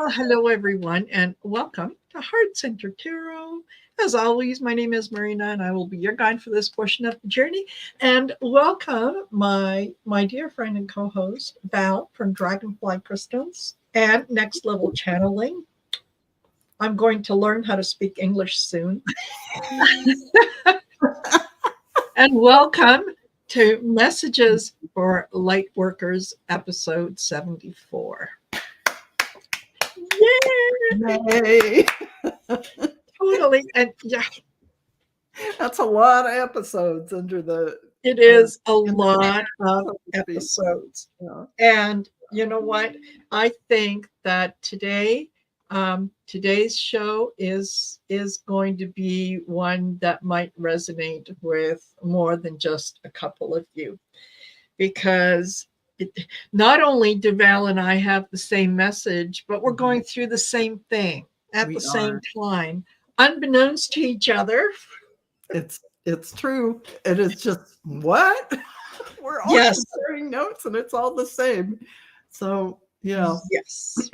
Well, hello, everyone, and welcome to Heart Center Tarot. As always, my name is Marina, and I will be your guide for this portion of the journey. And welcome my dear friend and co-host, Val from Dragonfly Crystals and Next Level Channeling. I'm going to learn how to speak English soon. And welcome to Messages for Lightworkers, episode 74. Yay! Totally. And yeah, that's a lot of episodes under the. It is a lot of episodes. Yeah. And you know what? I think that today's show is going to be one that might resonate with more than just a couple of you, because not only do Val and I have the same message, but we're going through the same thing at the same time, unbeknownst to each other. It's true. It is just what? We're all comparing notes and it's all the same. So yeah. Yes.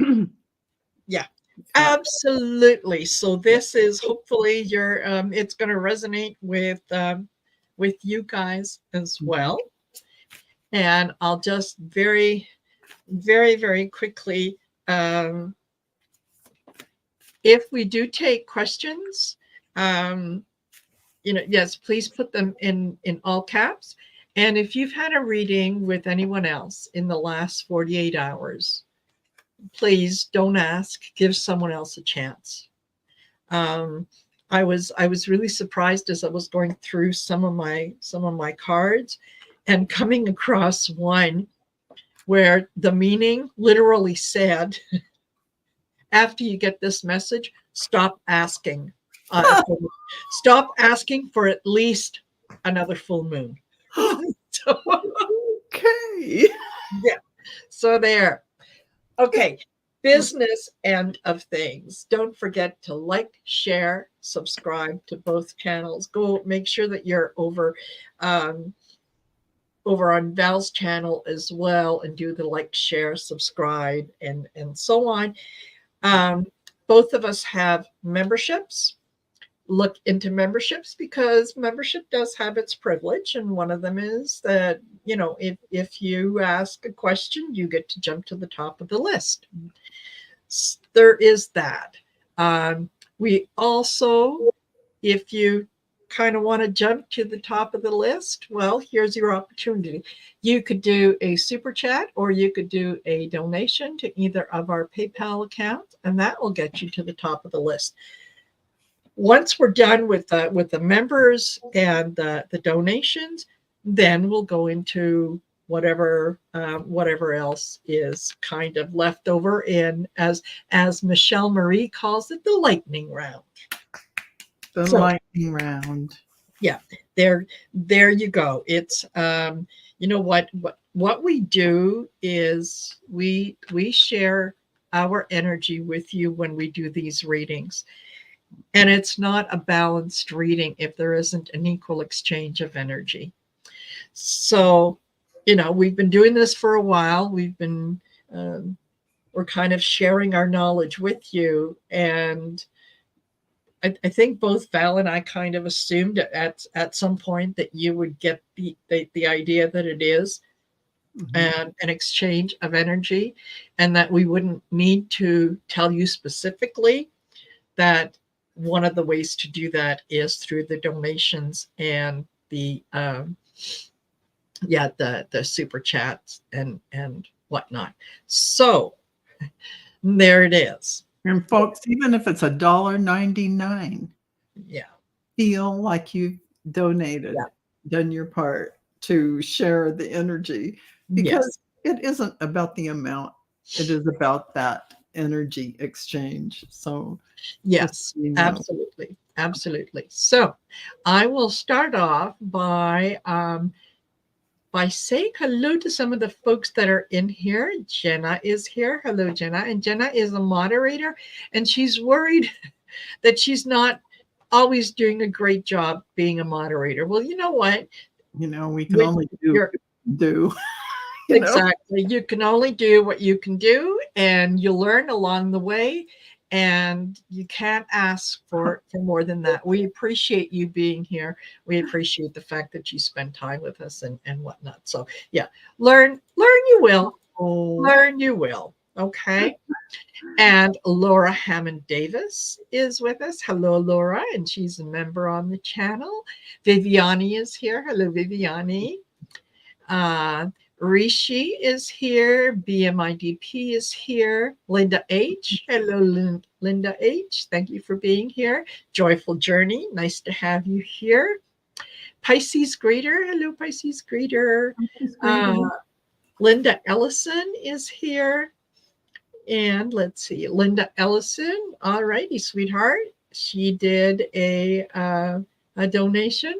Yeah. Absolutely. So this is hopefully it's going to resonate with you guys as well. And I'll just very, very, very quickly, if we do take questions, yes, please put them in all caps. And if you've had a reading with anyone else in the last 48 hours, please don't ask, give someone else a chance. I was really surprised as I was going through some of my cards and coming across one where the meaning literally said, after you get this message, stop asking. Stop asking for at least another full moon. So, okay. Yeah. So there. Okay. Business end of things. Don't forget to like, share, subscribe to both channels. Go make sure that you're over on Val's channel as well, and do the like, share, subscribe, and so on. Both of us have memberships. Look into memberships, because membership does have its privilege, and one of them is that if you ask a question, you get to jump to the top of the list. There is that. We also, if you kind of want to jump to the top of the list, well, here's your opportunity. You could do a super chat, or you could do a donation to either of our PayPal accounts, and that will get you to the top of the list. Once we're done with the members and the donations, then we'll go into whatever else is kind of left over in, as Michelle Marie calls it, the lightning round. Lightning round. Yeah, there you go. It's what we do is we share our energy with you when we do these readings. And it's not a balanced reading if there isn't an equal exchange of energy. So, we've been doing this for a while. We've been, we're kind of sharing our knowledge with you. And I think both Val and I kind of assumed at some point that you would get the idea that it is an exchange of energy, and that we wouldn't need to tell you specifically that one of the ways to do that is through the donations and the super chats and whatnot. So there it is. And folks, even if it's $1.99, feel like you've donated, done your part to share the energy, because it isn't about the amount. It is about that energy exchange. So yes, absolutely. So I will start off by saying hello to some of the folks that are in here. Jenna is here. Hello, Jenna. And Jenna is a moderator, and she's worried that she's not always doing a great job being a moderator. Well, you know what? We can only do. Exactly. You can only do what you can do, and you learn along the way, and you can't ask for more than that. We appreciate you being here. We appreciate the fact that you spend time with us and whatnot. So yeah, learn you will. Learn you will. Okay. And Laura Hammond Davis is with us. Hello, Laura, and she's a member on the channel. Viviani is here. Hello, Viviani. Rishi is here. BMIDP is here. Linda H. Hello, Linda H. Thank you for being here. Joyful Journey. Nice to have you here. Pisces Greeter. Hello, Pisces Greeter. Linda Ellison is here. And let's see, Linda Ellison. All righty, sweetheart. She did a donation.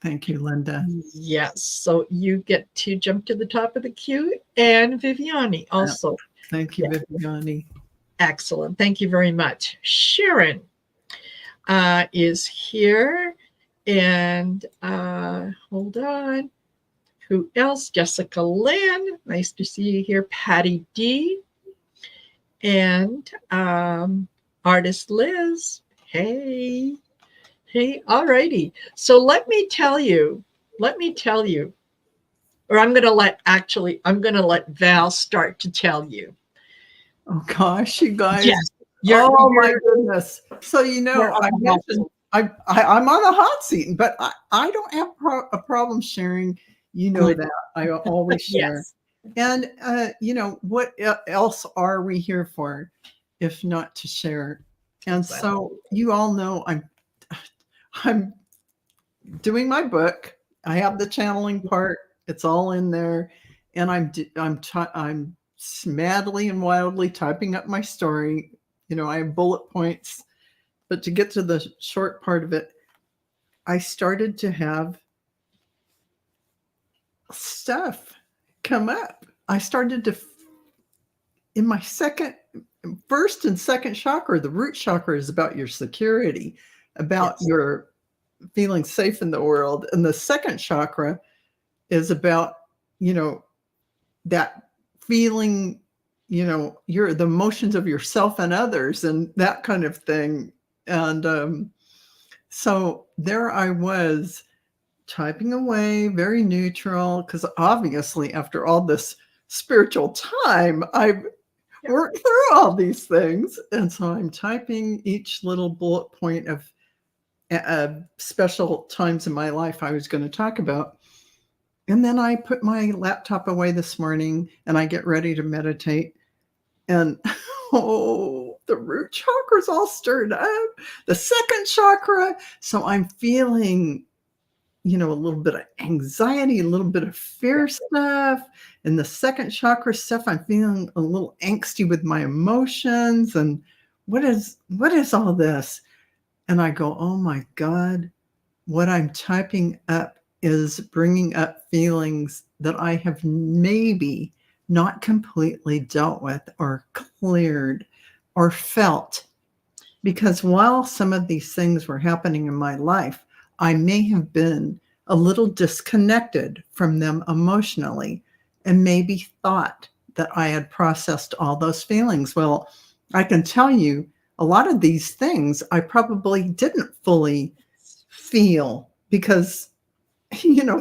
Thank you, Linda. Yes. So you get to jump to the top of the queue. And Viviani also. Thank you, Viviani. Excellent. Thank you very much. Sharon is here. And hold on. Who else? Jessica Lynn. Nice to see you here. Patty D. And artist Liz. Hey. All righty. So let me tell you, or I'm going to let Val start to tell you. Oh gosh, you guys. Yes. Oh my goodness. So, I mentioned I'm on the hot seat, but I don't have a problem sharing. That I always share. Yes. And, what else are we here for if not to share? And so you all know I'm doing my book. I have the channeling part. It's all in there. And I'm madly and wildly typing up my story. I have bullet points. But to get to the short part of it, I started to have stuff come up. I started to, in my first and second chakra, the root chakra is about your security, about your feeling safe in the world. And the second chakra is about, that feeling, the emotions of yourself and others and that kind of thing. And so there I was typing away, very neutral, because obviously after all this spiritual time, I've worked through all these things. And so I'm typing each little bullet point of special times in my life I was going to talk about. And then I put my laptop away this morning and I get ready to meditate. And the root chakra's all stirred up, the second chakra. So I'm feeling, a little bit of anxiety, a little bit of fear stuff. And the second chakra stuff, I'm feeling a little angsty with my emotions. And what is all this? And I go, oh my God, what I'm typing up is bringing up feelings that I have maybe not completely dealt with or cleared or felt. Because while some of these things were happening in my life, I may have been a little disconnected from them emotionally and maybe thought that I had processed all those feelings. Well, I can tell you a lot of these things I probably didn't fully feel because,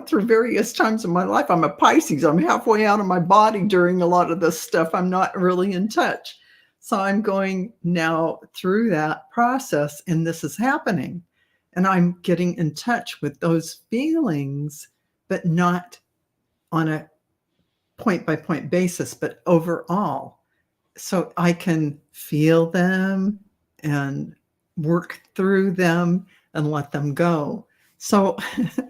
through various times in my life, I'm a Pisces. I'm halfway out of my body during a lot of this stuff. I'm not really in touch. So I'm going now through that process and this is happening. And I'm getting in touch with those feelings, but not on a point-by-point basis, but overall. So I can feel them and work through them and let them go. So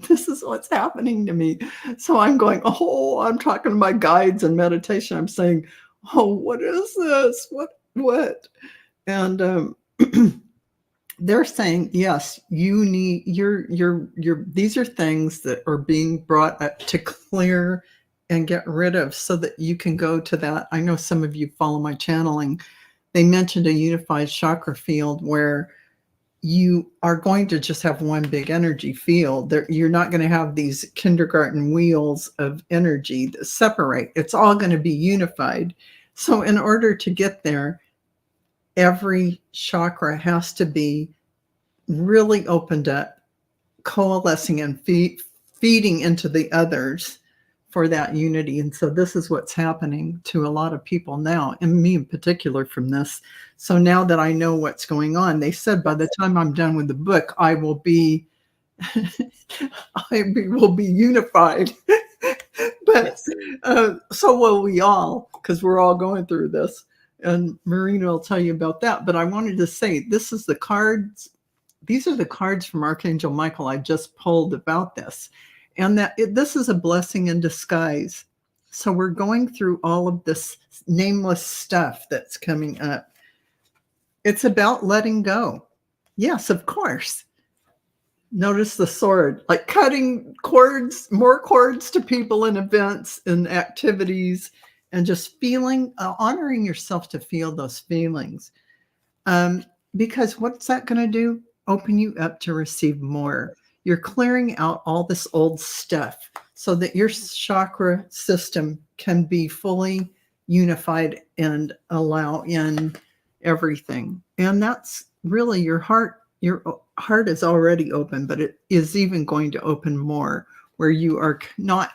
this is what's happening to me. So I'm going, I'm talking to my guides in meditation. I'm saying, what is this? What? And they're saying, yes, you need these are things that are being brought up to clear and get rid of so that you can go to that. I know some of you follow my channeling. They mentioned a unified chakra field where you are going to just have one big energy field. You're not going to have these kindergarten wheels of energy that separate. It's all going to be unified. So in order to get there, every chakra has to be really opened up, coalescing and feeding into the others for that unity. And so this is what's happening to a lot of people now, and me in particular from this. So now that I know what's going on, they said by the time I'm done with the book, I will be unified. But so will we all, because we're all going through this. And Marina will tell you about that. But I wanted to say, this is the cards. These are the cards from Archangel Michael I just pulled about this. And that this is a blessing in disguise. So we're going through all of this nameless stuff that's coming up. It's about letting go. Yes, of course. Notice the sword, like cutting cords, more cords to people in events and activities, and just feeling, honoring yourself to feel those feelings. Because what's that going to do? Open you up to receive more. You're clearing out all this old stuff so that your chakra system can be fully unified and allow in everything. And that's really your heart. Your heart is already open, but it is even going to open more, where you are not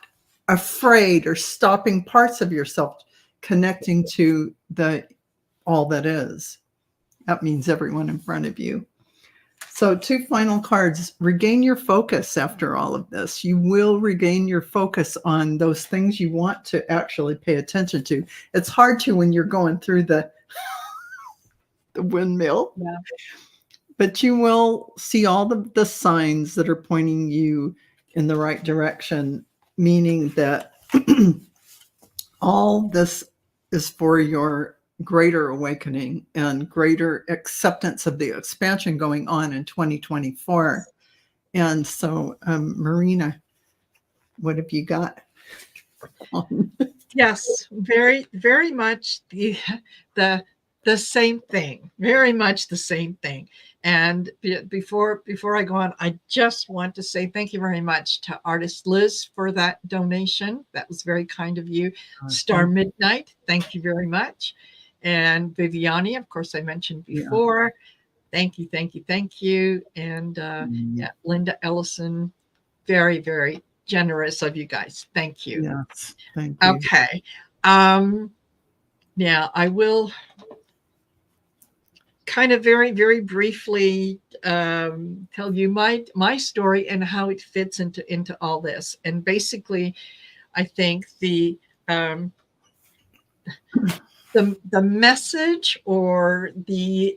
afraid or stopping parts of yourself connecting to all that is. That means everyone in front of you. So 2 final cards. Regain your focus after all of this. You will regain your focus on those things you want to actually pay attention to. It's hard to when you're going through the windmill. Yeah. But you will see all the signs that are pointing you in the right direction, meaning that all this is for your greater awakening and greater acceptance of the expansion going on in 2024. And so, Marina, what have you got? Yes, very, very much the same thing. Very much the same thing. And before I go on, I just want to say thank you very much to artist Liz for that donation. That was very kind of you. Star Midnight, thank you very much. And Viviani, of course, I mentioned before. Yeah. Thank you. And yeah, Linda Ellison, very, very generous of you guys. Thank you. Yes, thank you. Okay. Now I will kind of very, very briefly tell you my story and how it fits into all this. And basically, I think the message or the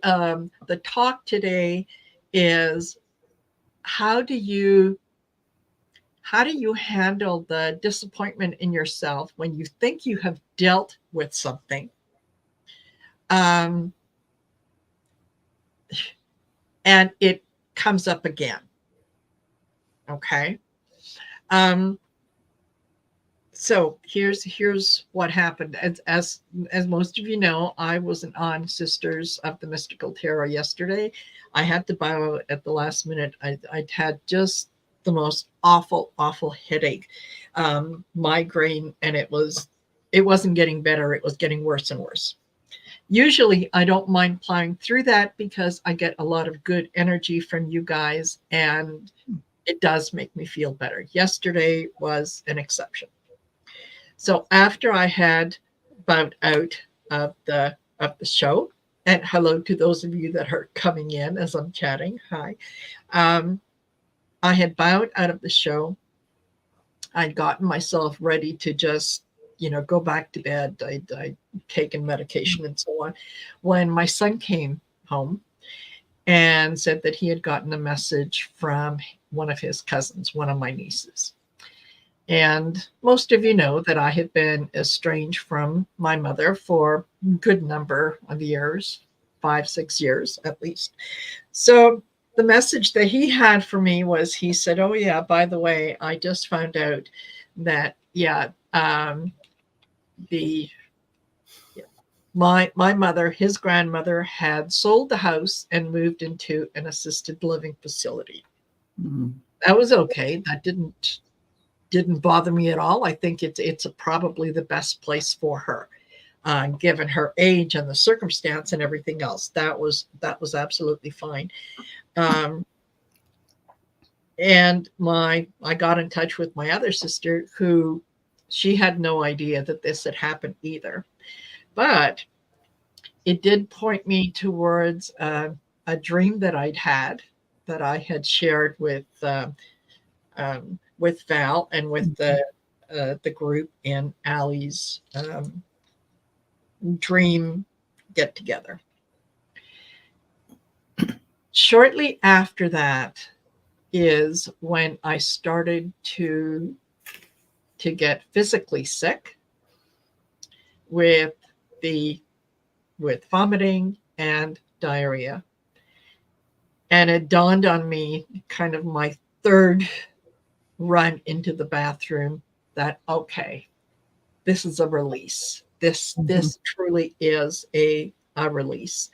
talk today is how do you handle the disappointment in yourself when you think you have dealt with something, and it comes up again. Okay. So here's what happened. As most of you know, I wasn't on Sisters of the Mystical Tarot yesterday. I had to bow out at the last minute. I'd had just the most awful headache, migraine, and it wasn't getting better. It was getting worse and worse. Usually I don't mind plowing through that because I get a lot of good energy from you guys, and it does make me feel better. Yesterday was an exception. So after I had bowed out of the show, and hello to those of you that are coming in as I'm chatting, hi. I had bowed out of the show. I'd gotten myself ready to just, go back to bed. I'd taken medication and so on. When my son came home and said that he had gotten a message from one of his cousins, one of my nieces. And most of you know that I had been estranged from my mother for a good number of years, 5-6 years at least. So the message that he had for me was, he said, oh yeah, by the way, I just found out that, my mother, his grandmother, had sold the house and moved into an assisted living facility. Mm-hmm. That was okay. That didn't bother me at all. I think it's probably the best place for her. given her age and the circumstance and everything else. That was absolutely fine. And I got in touch with my other sister, who she had no idea that this had happened either. But it did point me towards a dream that I'd had, that I had shared with Val and with the group in Aley's dream get together. Shortly after that is when I started to get physically sick with vomiting and diarrhea. And it dawned on me, kind of my third run into the bathroom, that, okay, this is a release. This truly is a release.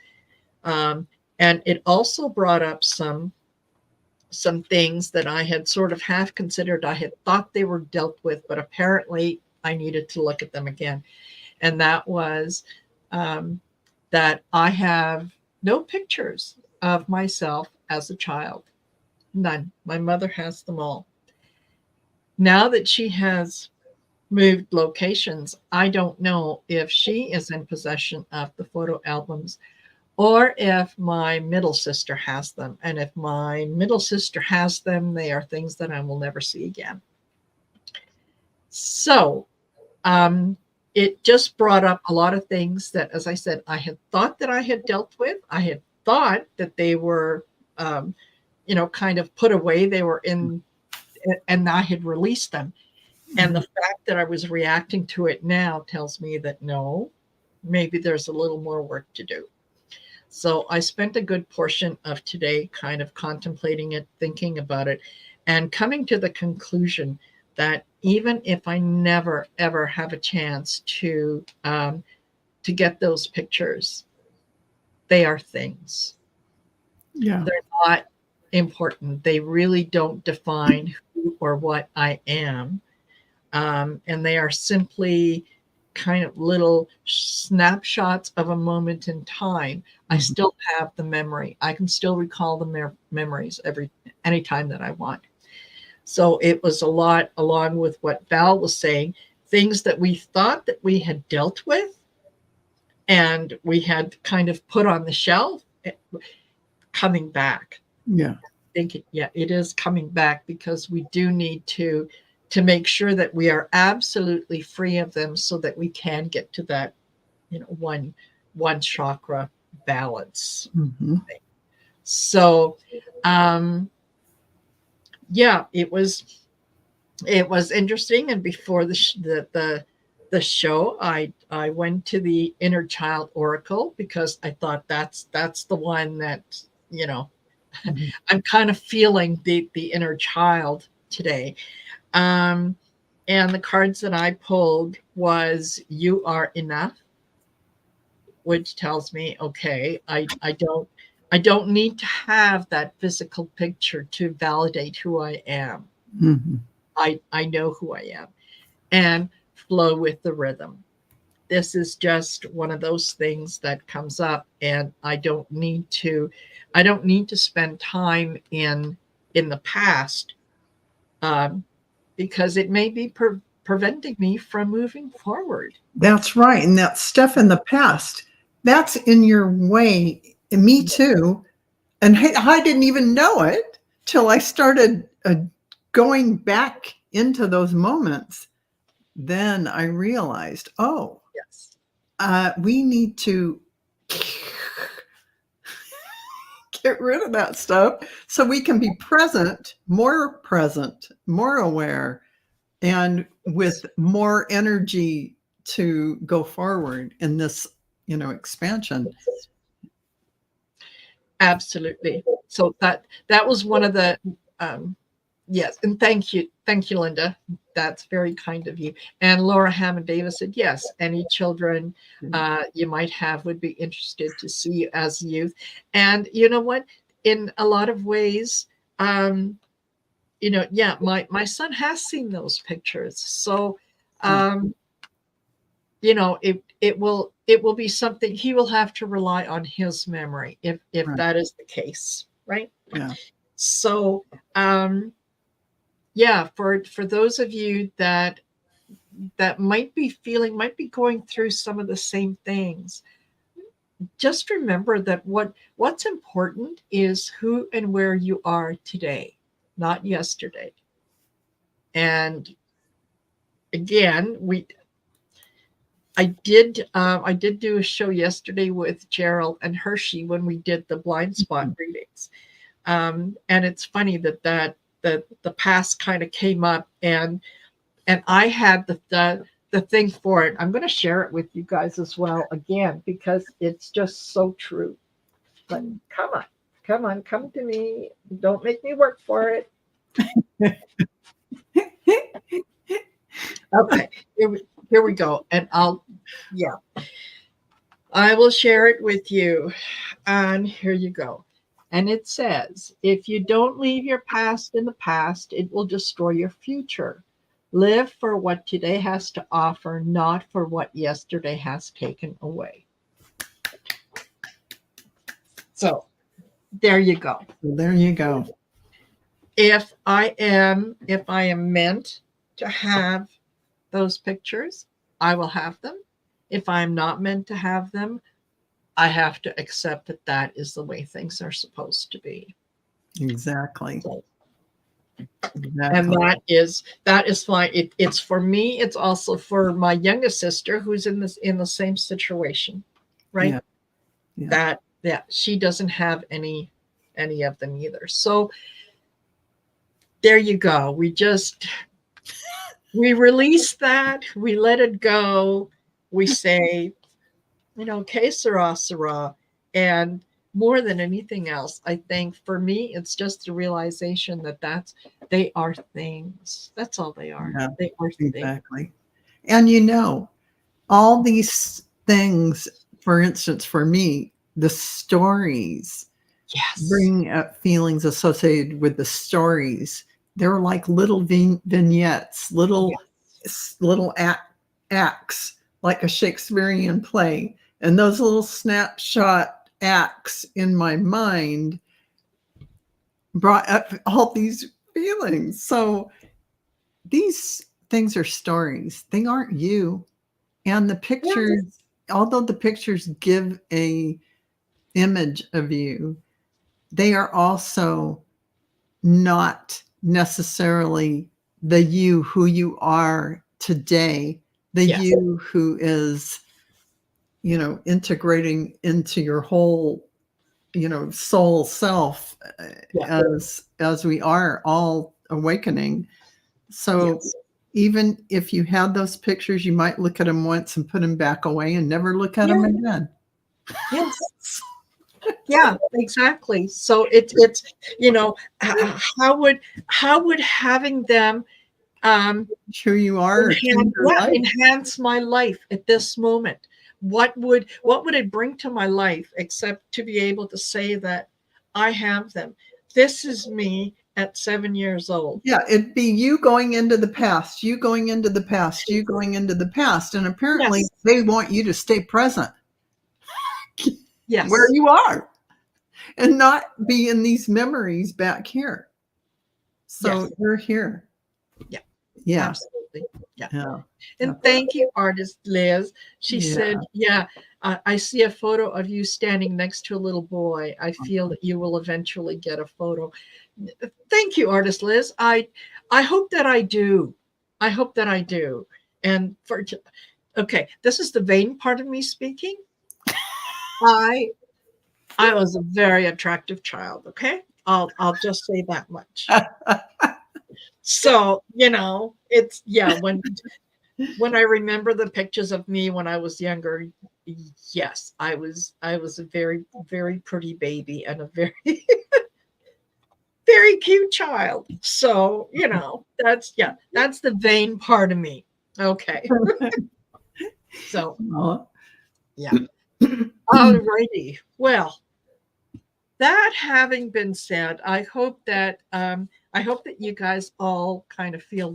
And it also brought up some things that I had sort of half considered. I had thought they were dealt with, but apparently I needed to look at them again. And that was that I have no pictures of myself as a child. None. My mother has them all. Now that she has moved locations, I don't know if she is in possession of the photo albums or if my middle sister has them. And if my middle sister has them, they are things that I will never see again. So it just brought up a lot of things that, as I said, I had thought that I had dealt with. I had thought that they were, kind of put away. They were in, and I had released them. And the fact that I was reacting to it now tells me that no, maybe there's a little more work to do. So I spent a good portion of today kind of contemplating it, thinking about it, and coming to the conclusion that even if I never, ever have a chance to get those pictures, they are things. Yeah. They're not important. They really don't define who or what I am. And they are simply kind of little snapshots of a moment in time. I still have the memory. I can still recall the memories anytime that I want. So it was a lot, along with what Val was saying, things that we thought that we had dealt with and we had kind of put on the shelf, coming back. Yeah. I think it is coming back, because we do need to make sure that we are absolutely free of them, so that we can get to that, one chakra balance. So, it was interesting. And before the show, I went to the Inner Child Oracle, because I thought that's the one that, I'm kind of feeling the inner child today. And the cards that I pulled was "You Are Enough," which tells me, okay, I don't need to have that physical picture to validate who I am. I know who I am. And "Flow with the Rhythm." This is just one of those things that comes up, and I don't need to spend time in the past, because it may be preventing me from moving forward. That's right. And that stuff in the past, that's in your way. And me too. And I didn't even know it till I started going back into those moments. Then I realized, oh, Yes, we need to get rid of that stuff so we can be present, more aware, and with more energy to go forward in this, expansion. absolutely. So that was one of the yes, and thank you, Linda. That's very kind of you. And Laura Hammond Davis said, yes, any children you might have would be interested to see you as youth. And you know what? In a lot of ways, my son has seen those pictures. So you know, it will be something he will have to rely on his memory if Right. that is the case, right? Yeah. So, yeah, for those of you that might be going through some of the same things, just remember that what's important is who and where you are today, not yesterday. And again, I did do a show yesterday with Gerald and Hershey when we did the blind spot readings. And it's funny that the past kind of came up, and I had the thing for it. I'm going to share it with you guys as well again, because it's just so true. But come to me. Don't make me work for it. Okay, here we go. And I will share it with you. And here you go. And it says, if you don't leave your past in the past, it will destroy your future. Live for what today has to offer, not for what yesterday has taken away. So there you go. There you go. If I am meant to have those pictures, I will have them. If I'm not meant to have them, I have to accept that is the way things are supposed to be. Exactly. So, exactly. and that is fine. It's for me. It's also for my youngest sister, who's in the same situation, right? Yeah. Yeah. That she doesn't have any of them either. So there you go. We release that. We let it go. We say, que sera, sera. And more than anything else, I think for me, it's just the realization that they are things. That's all they are. Yeah, they are exactly. things. And all these things, for instance, for me, the stories bring up feelings associated with the stories. They're like little vignettes, little acts, like a Shakespearean play. And those little snapshot acts in my mind brought up all these feelings. So these things are stories. They aren't you. And the pictures, although the pictures give a image of you, they are also not necessarily the you who you are today, the you who is, integrating into your whole, soul self as we are all awakening. So even if you had those pictures, you might look at them once and put them back away and never look at them again. Yes. Yeah, exactly. So it's how would having them who you are enhance my life at this moment? What would it bring to my life except to be able to say that I have them? This is me at 7 years old. Yeah, it'd be you going into the past, you going into the past, you going into the past. And apparently they want you to stay present. Yes. Where you are. And not be in these memories back here. So you're here. Yeah. Yeah. Absolutely. Yeah. Yeah. And thank you, artist Liz. She said, I see a photo of you standing next to a little boy. I feel that you will eventually get a photo. Thank you, artist Liz. I hope that I do. I hope that I do. And okay, this is the vain part of me speaking. I was a very attractive child. Okay, I'll just say that much. So it's when I remember the pictures of me when I was younger, yes, I was a very, very pretty baby and a very very cute child. So that's the vain part of me. Okay. So yeah. Alrighty. Well, that having been said, I hope that you guys all kind of feel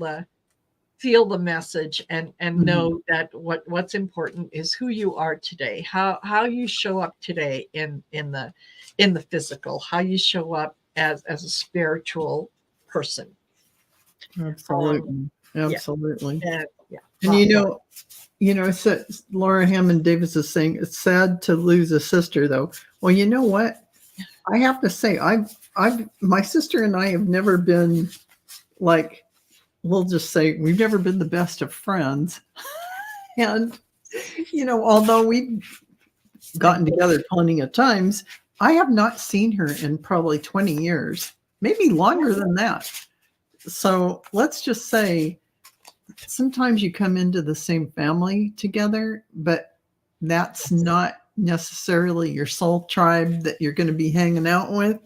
feel the message and know that what's important is who you are today, how you show up today in the physical, how you show up as a spiritual person. Absolutely. Absolutely. Yeah. And so Laura Hammond Davis is saying it's sad to lose a sister, though. Well, you know what? I have to say, my sister and I have never been like, we'll just say we've never been the best of friends. And, although we've gotten together plenty of times, I have not seen her in probably 20 years, maybe longer than that. So let's just say sometimes you come into the same family together, but that's not necessarily your soul tribe that you're going to be hanging out with.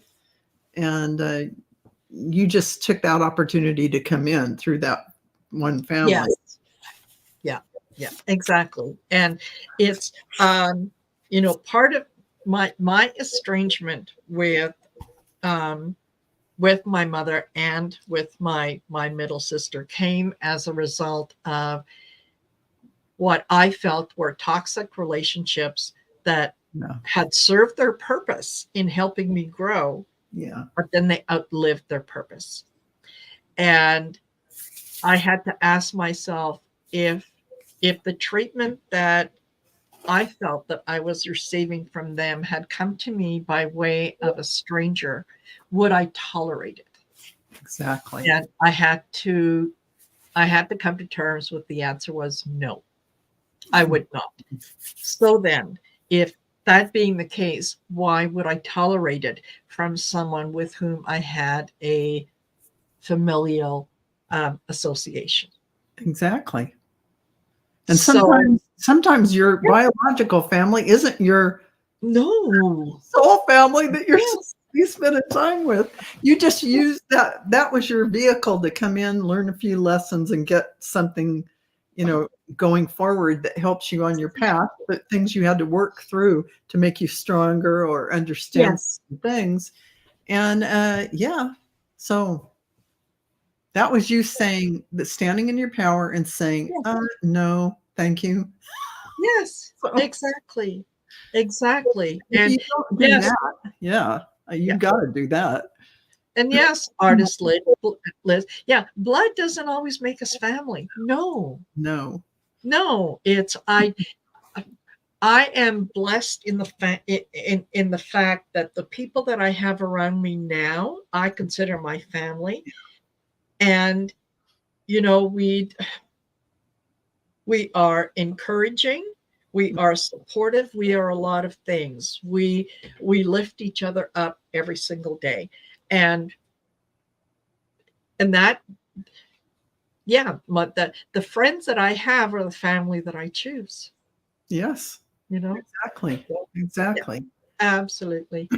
And you just took that opportunity to come in through that one family. Yes. Yeah, exactly. And it's, part of my estrangement with my mother and with my middle sister came as a result of what I felt were toxic relationships that had served their purpose in helping me grow. Yeah. But then they outlived their purpose. And I had to ask myself if the treatment that I felt that I was receiving from them had come to me by way of a stranger, would I tolerate it? Exactly. And I had to come to terms with the answer was no, I would not. So then, if that being the case, why would I tolerate it from someone with whom I had a familial association? Exactly. And sometimes your biological family isn't your soul family that you're spending time with. You just use that was your vehicle to come in, learn a few lessons, and get something, going forward that helps you on your path, but things you had to work through to make you stronger or understand things. And so that was you saying that, standing in your power and saying, no, thank you. Yes, exactly. And you don't do that, you got to do that. And yes, artist Liz. Yeah, blood doesn't always make us family. No. It's I am blessed in the fact that the people that I have around me now, I consider my family. And we are encouraging, we are supportive, we are a lot of things. We lift each other up every single day. And that, the friends that I have are the family that I choose. Yes. Exactly. Yeah, absolutely.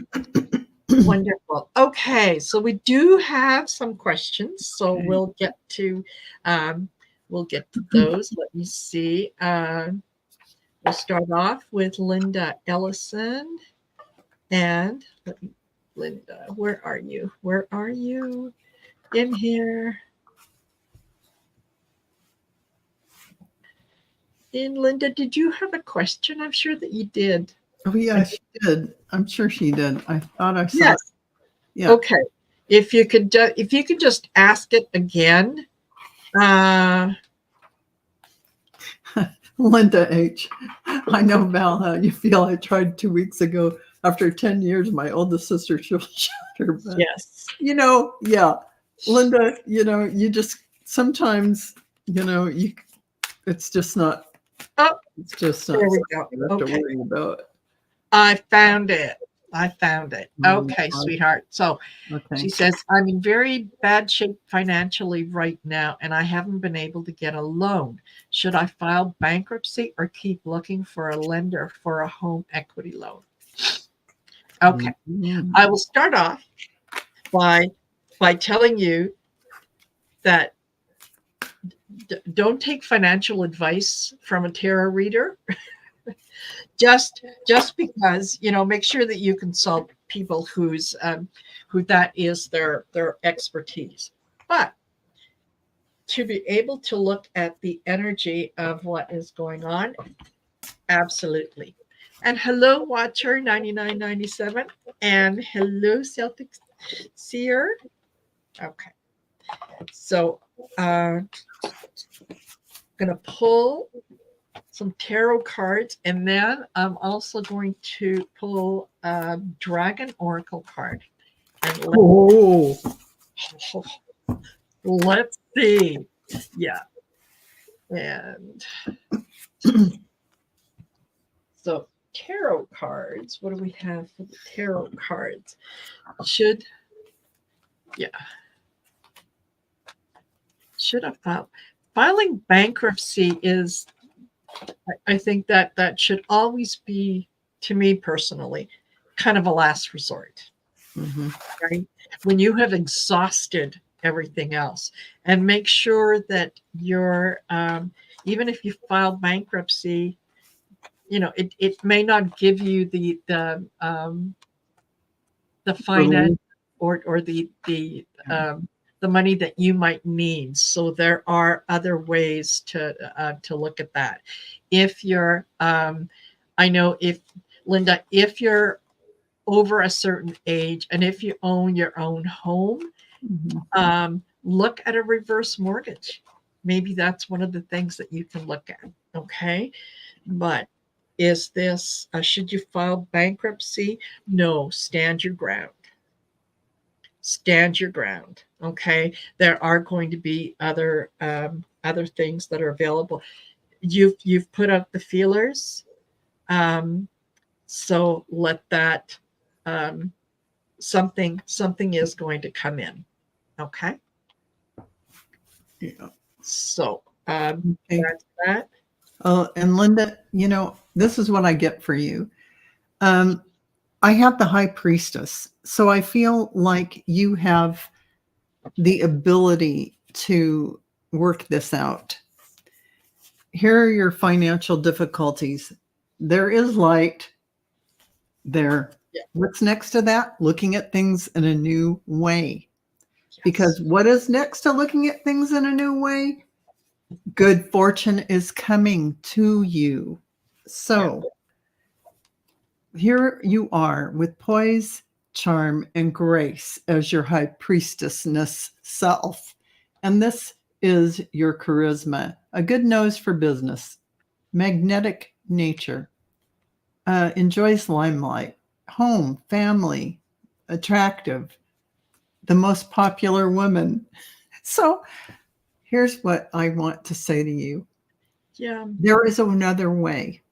Wonderful. Okay, so we do have some questions, so we'll get to those. Let me see. We'll start off with Linda Ellison. And Linda, where are you? Where are you in here? Linda, did you have a question? I'm sure that you did. Oh, yeah, she did. I'm sure she did. I thought I saw it. Yeah. Okay. If you could just ask it again. Linda H. I know, Val, how you feel. I tried 2 weeks ago. After 10 years, my oldest sister, she'll shut her. But, yes. Linda, you just sometimes, it's just not. Oh, it's just not. There we go. You have to worry about. I found it. Okay, sweetheart. So she says, I'm in very bad shape financially right now, and I haven't been able to get a loan. Should I file bankruptcy or keep looking for a lender for a home equity loan? Okay. I will start off by telling you that don't take financial advice from a tarot reader. just because, make sure that you consult people who that is their expertise. But to be able to look at the energy of what is going on. Absolutely. And hello, Watcher 9997. And hello, Celtic Seer. Okay. So going to pull some tarot cards, and then I'm also going to pull a Dragon Oracle card. And let's see. Yeah. And so tarot cards, what do we have for the tarot cards? Should I filing bankruptcy is, I think that should always be, to me personally, kind of a last resort. Mm-hmm. Right? When you have exhausted everything else, and make sure that you're, even if you file bankruptcy, it may not give you the finance or the money that you might need. So there are other ways to look at that. If you're, I know if Linda, if you're over a certain age and if you own your own home, look at a reverse mortgage. Maybe that's one of the things that you can look at. Okay. But is this, should you file bankruptcy? No, stand your ground. Stand your ground. Okay. There are going to be other things that are available. You've put out the feelers. So let that, something is going to come in. Okay. Yeah. So that's that. Oh, and Linda, this is what I get for you. I have the High Priestess, so I feel like you have the ability to work this out. Here are your financial difficulties. There is light there. Yeah. What's next to that? Looking at things in a new way. Yes. Because what is next to looking at things in a new way? Good fortune is coming to you. So here you are with poise, charm, and grace as your high priestessness self. And this is your charisma, a good nose for business, magnetic nature, enjoys limelight, home, family, attractive, the most popular woman. So here's what I want to say to you. Yeah. There is another way.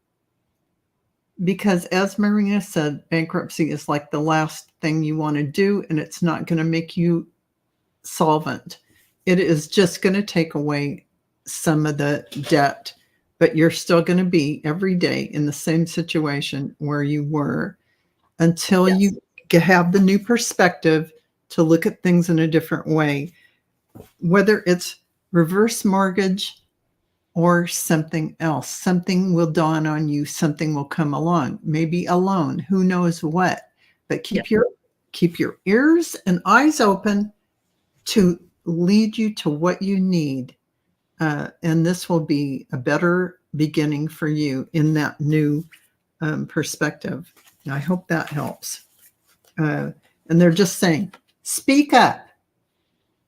Because as Marina said, bankruptcy is like the last thing you want to do, and it's not going to make you solvent. It is just going to take away some of the debt, but you're still going to be every day in the same situation where you were until you have the new perspective to look at things in a different way, whether it's reverse mortgage or something else. Something will dawn on you. Something will come along. Maybe a loan. Who knows what? But keep your ears and eyes open to lead you to what you need. And this will be a better beginning for you in that new perspective. I hope that helps. And they're just saying, speak up.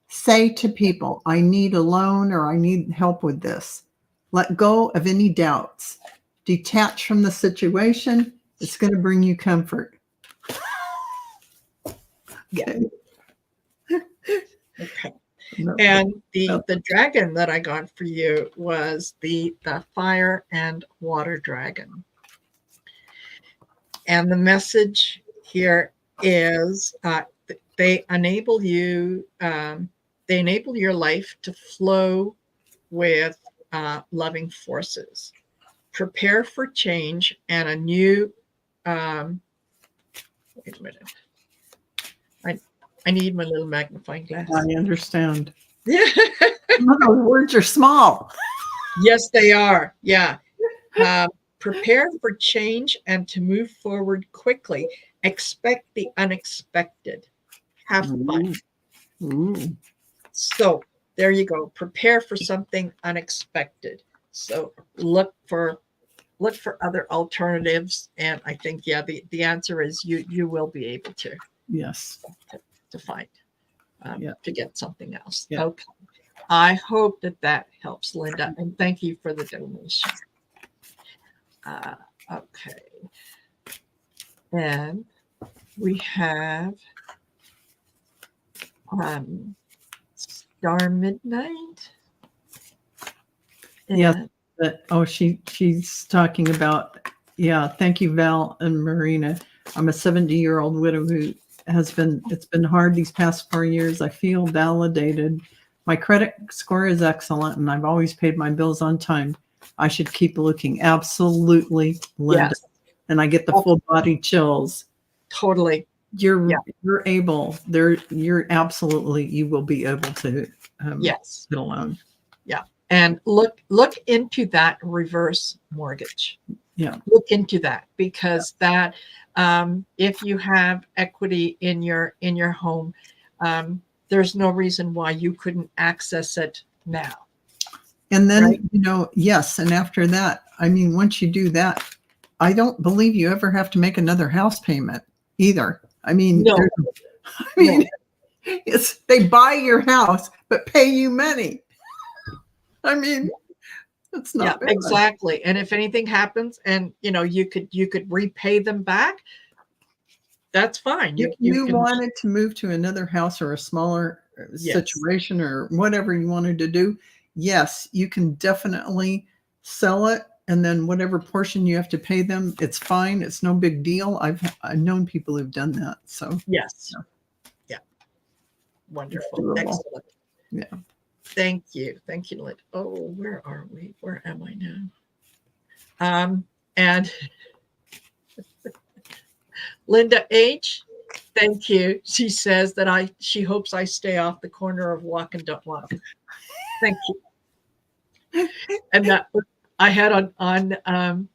Say to people, I need a loan or I need help with this. Let go of any doubts. Detach from the situation. It's going to bring you comfort. Okay. Okay. And the dragon that I got for you was the fire and water dragon. And the message here is they enable you, they enable your life to flow with loving forces. Prepare for change and a new, wait a minute. I need my little magnifying glass. I understand. Yeah. Those words are small. Yes, they are. Yeah. Prepare for change and to move forward quickly. Expect the unexpected. Have fun. Ooh. So there you go. Prepare for something unexpected. So look for other alternatives. And I think, yeah, the answer is you will be able to. Yes. To find, to get something else. Yeah. Okay. I hope that helps, Linda. And thank you for the donation. Okay. And we have Star Midnight. Yes. Oh, she's talking about, yeah, thank you, Val and Marina. I'm a 70-year-old widow who it's been hard these past 4 years. I feel validated. My credit score is excellent, and I've always paid my bills on time. I should keep looking. Absolutely, Linda. Yes. And I get the full body chills. Totally. You're able there. You're absolutely, you will be able to yes, get a loan. Yeah. And look into that reverse mortgage. Yeah. Look into that, because that if you have equity in your home, there's no reason why you couldn't access it now. And then, right? Yes. And after that, I mean, once you do that, I don't believe you ever have to make another house payment either. I mean, no. It's they buy your house, but pay you money. I mean, it's not bad. Exactly. And if anything happens and you could repay them back, that's fine. If you wanted to move to another house or a smaller situation or whatever you wanted to do, yes, you can definitely sell it. And then whatever portion you have to pay them, it's fine. It's no big deal. I've known people who've done that. So yes. Yeah. Wonderful. Excellent. Yeah. Thank you. Thank you, Linda. Oh, where are we? Where am I now? And Linda H, thank you. She says that she hopes I stay off the corner of walk and don't walk. Thank you. And that I had on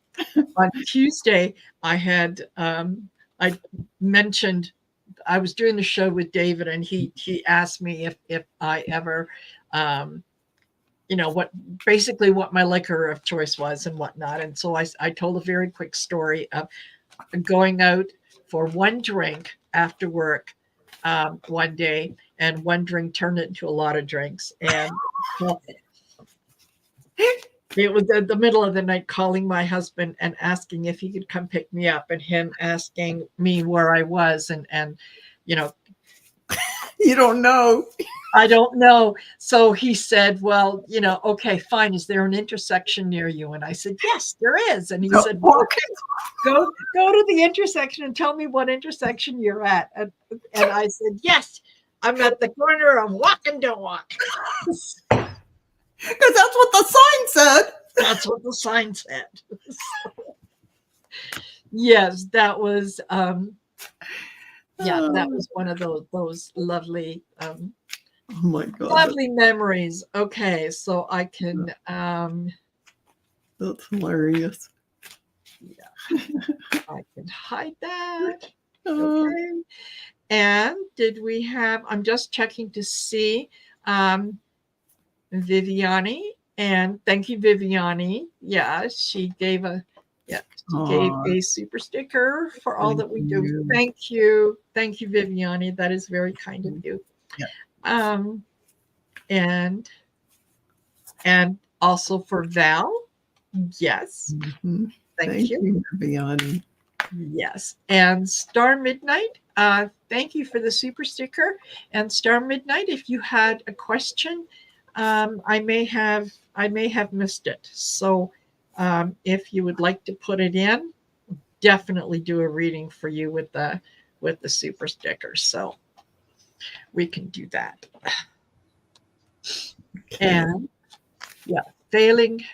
Tuesday, I had I mentioned I was doing the show with David, and he asked me if I ever what my liquor of choice was and whatnot. And so I told a very quick story of going out for one drink after work one day, and one drink turned into a lot of drinks. And it was at the middle of the night, calling my husband and asking if he could come pick me up, and him asking me where I was. And you don't know. I don't know. So he said, well, okay, fine. Is there an intersection near you? And I said, yes, there is. And he said, well, go to the intersection and tell me what intersection you're at. And I said, yes, I'm at the corner of walk and don't walk. Because that's what the sign said. That's what the sign said. Yes, that was, that was one of those lovely, oh my God, lovely memories. Okay, so I can. That's hilarious. Yeah, I can hide that. Okay. And did we have? I'm just checking to see. Viviani, and thank you, Viviani. Yeah, she gave a super sticker for all that we do. Thank you, Viviani. That is very kind of you. Yeah. And also for Val. Yes. Mm-hmm. Thank you, Viviani. Yes, and Star Midnight. Thank you for the super sticker. And Star Midnight, if you had a question. I may have missed it. So if you would like to put it in, definitely do a reading for you with the super sticker. So we can do that. Okay. And failing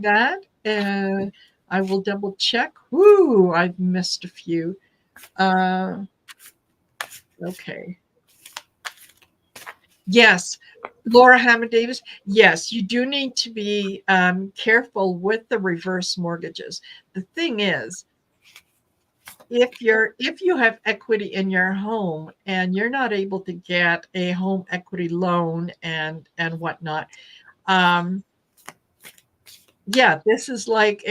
that, I will double check. Woo, I've missed a few. Okay. Yes. Laura Hammond Davis, yes, you do need to be careful with the reverse mortgages. The thing is, if you have equity in your home and you're not able to get a home equity loan and whatnot, yeah, this is like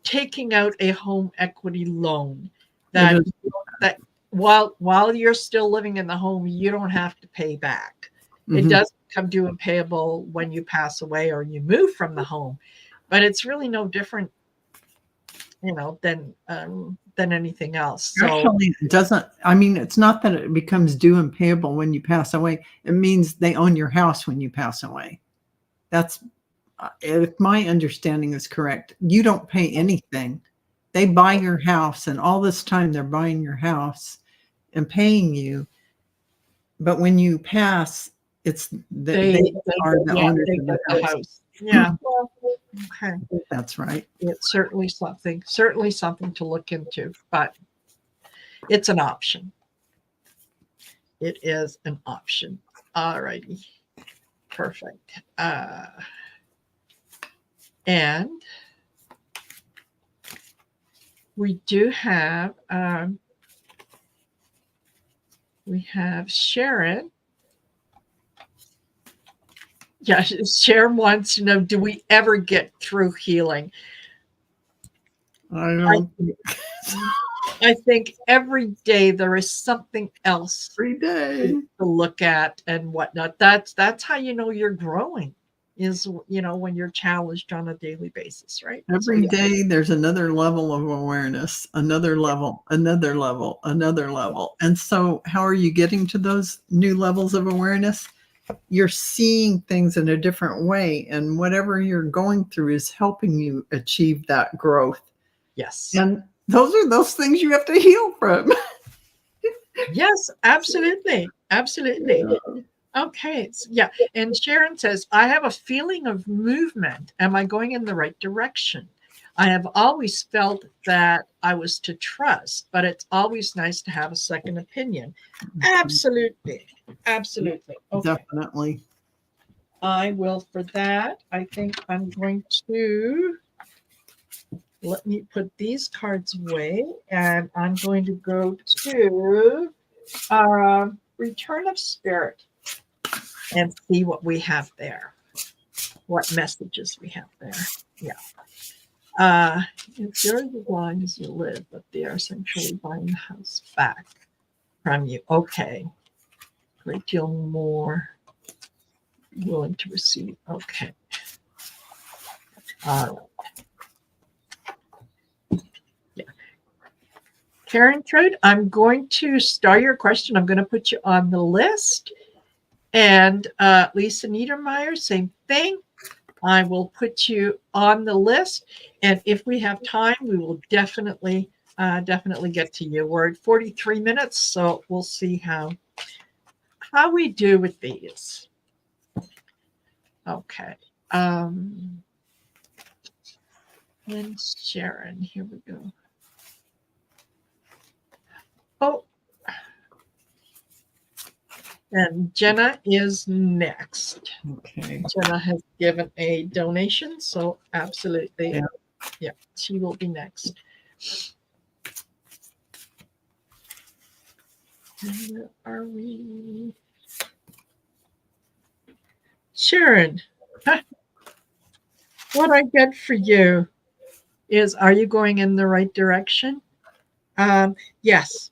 taking out a home equity loan that while you're still living in the home, you don't have to pay back. It does become due and payable when you pass away or you move from the home, but it's really no different, than anything else. So actually, it doesn't. I mean, it's not that it becomes due and payable when you pass away. It means they own your house when you pass away. That's if my understanding is correct. You don't pay anything. They buy your house, and all this time they're buying your house and paying you. But when you pass, it's they are the owners of the house. Yeah. Well, okay. That's right. It's certainly something to look into, but it's an option. It is an option. All righty. Perfect. And we do have Sharon. Yeah, Sharon wants to know, do we ever get through healing? I think every day there is something else every day to look at and whatnot. That's how you know you're growing, is when you're challenged on a daily basis, right? Every day there's another level of awareness, another level, another level, another level. And so how are you getting to those new levels of awareness? You're seeing things in a different way, and whatever you're going through is helping you achieve that growth. Yes. And those are those things you have to heal from. Yes, absolutely. Absolutely. Yeah. Okay. Yeah. And Sharon says, I have a feeling of movement. Am I going in the right direction? I have always felt that I was to trust, but it's always nice to have a second opinion. Absolutely. Absolutely. Okay. Definitely. I will, for that, I think I'm going to let me put these cards away, and I'm going to go to Return of Spirit and see what we have there, what messages we have there. Yeah. It's yours as long as you live, but they are essentially buying the house back from you. Okay. Great deal more willing to receive. Okay. All right. Yeah. Karen Trade, I'm going to star your question. I'm going to put you on the list. And Lisa Niedermeyer, same thing. I will put you on the list. And if we have time, we will definitely get to you. We're at 43 minutes, so we'll see how we do with these. Okay. And Sharon, here we go. Oh, and Jenna is next. Okay. Jenna has given a donation, so absolutely. Yeah, she will be next. Where are we? Sharon, what I get for you is, are you going in the right direction? Yes.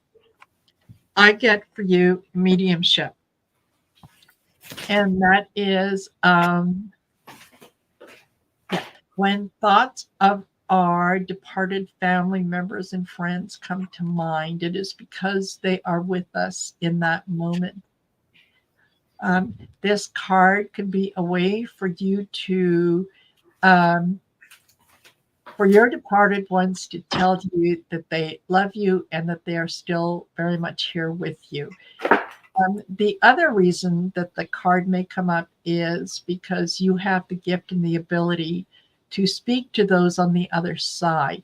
I get for you mediumship. And that is when thoughts of our departed family members and friends come to mind, it is because they are with us in that moment. This card can be a way for you to, for your departed ones to tell you that they love you and that they are still very much here with you. The other reason that the card may come up is because you have the gift and the ability to speak to those on the other side.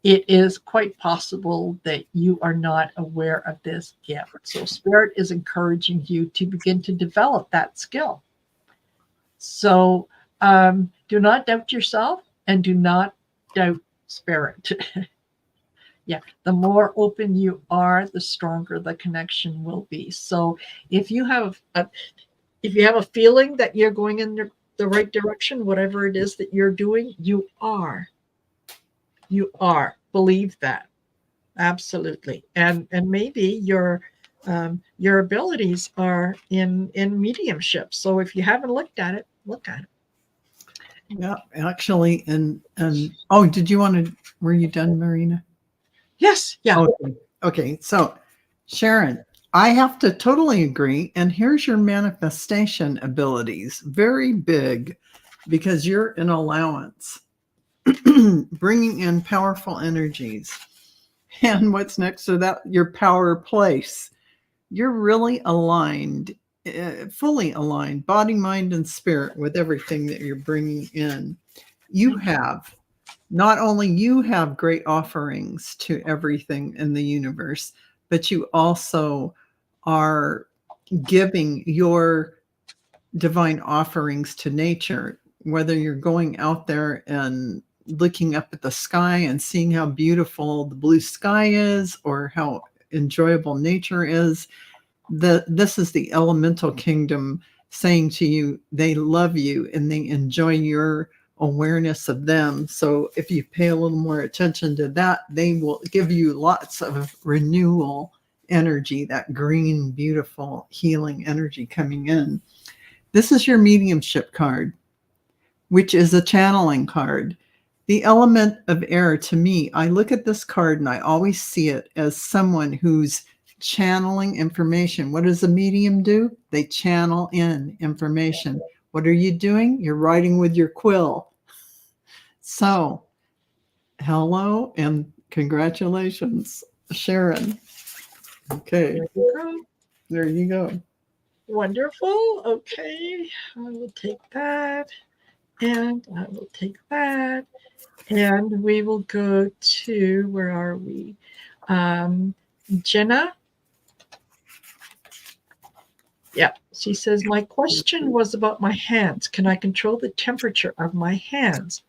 It is quite possible that you are not aware of this gift. So Spirit is encouraging you to begin to develop that skill. So do not doubt yourself, and do not doubt, Spirit. Yeah, the more open you are, the stronger the connection will be. So if you have a feeling that you're going in the right direction, whatever it is that you're doing, you are. You are. Believe that. Absolutely. And maybe your abilities are in mediumship. So if you haven't looked at it, look at it. Yeah, actually, and oh, did you want to? Were you done, Marina? Yes. Yeah. Okay. So, Sharon, I have to totally agree. And here's your manifestation abilities, very big, because you're an allowance, bringing in powerful energies. And what's next to that? Your power place. You're really aligned, fully aligned, body, mind, and spirit with everything that you're bringing in. You have, not only you have great offerings to everything in the universe, but you also are giving your divine offerings to nature, whether you're going out there and looking up at the sky and seeing how beautiful the blue sky is or how enjoyable nature is. This is the elemental kingdom saying to you, they love you and they enjoy your awareness of them. So if you pay a little more attention to that, they will give you lots of renewal energy, that green, beautiful, healing energy coming in. This is your mediumship card, which is a channeling card. The element of air, to me, I look at this card and I always see it as someone who's channeling information. What does a medium do? They channel in information. What are you doing? You're writing with your quill. So, hello and congratulations, Sharon. Okay. There you go. Wonderful. Okay. I will take that. And I will take that. And we will go to, where are we? Jenna. Yeah, she says, my question was about my hands. Can I control the temperature of my hands?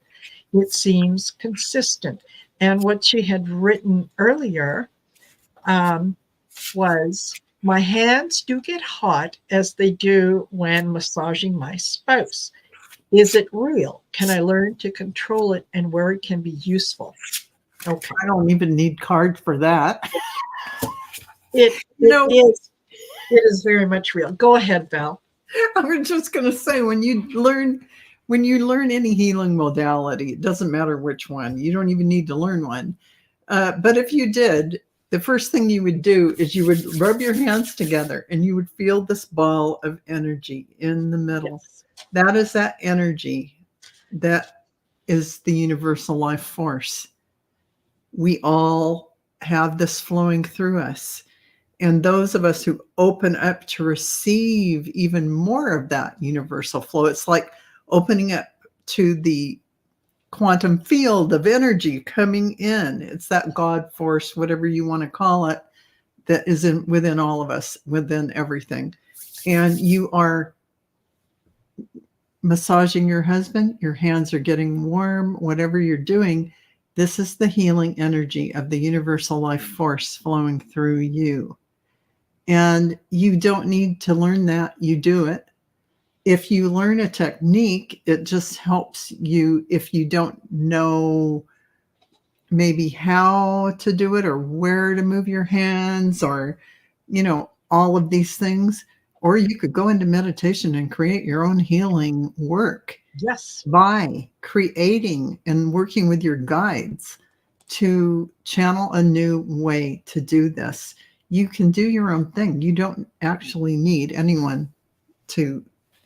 It seems consistent. And what she had written earlier was, my hands do get hot as they do when massaging my spouse. Is it real? Can I learn to control it and where it can be useful? Okay. I don't even need cards for that. It is very much real. Go ahead, Val. I was just going to say, when you learn any healing modality, it doesn't matter which one. You don't even need to learn one. But if you did, the first thing you would do is you would rub your hands together and you would feel this ball of energy in the middle. Yes. That is that energy. That is the universal life force. We all have this flowing through us. And those of us who open up to receive even more of that universal flow, it's like opening up to the quantum field of energy coming in. It's that God force, whatever you want to call it, that is within all of us, within everything. And you are massaging your husband, your hands are getting warm, whatever you're doing. This is the healing energy of the universal life force flowing through you. And you don't need to learn that. You do it. If you learn a technique, it just helps you if you don't know maybe how to do it or where to move your hands or, all of these things. Or you could go into meditation and create your own healing work. Yes. By creating and working with your guides to channel a new way to do this. You can do your own thing. You don't actually need anyone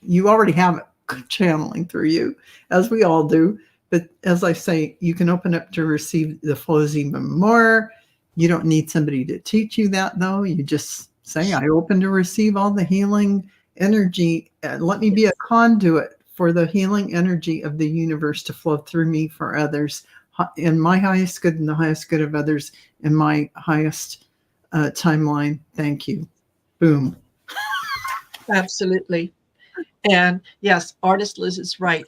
you already have it channeling through you, as we all do. But as I say, you can open up to receive the flows even more. You don't need somebody to teach you that, though. You just say, I open to receive all the healing energy. Let me be a conduit for the healing energy of the universe to flow through me for others in my highest good and the highest good of others in my highest timeline. Thank you. Boom. Absolutely. And yes, artist Liz is right.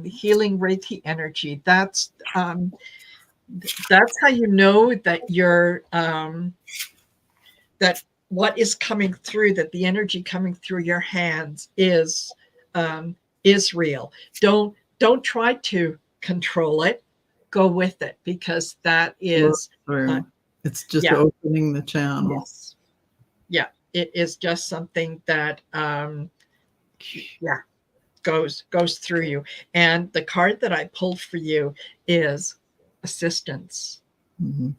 Healing Reiki energy. That's how you know that you're that what is coming through, that the energy coming through your hands is real. Don't try to control it. Go with it, because that is it's just opening the channel. Yes. Yeah. It is just something that goes through you. And the card that I pulled for you is assistance. Mm-hmm.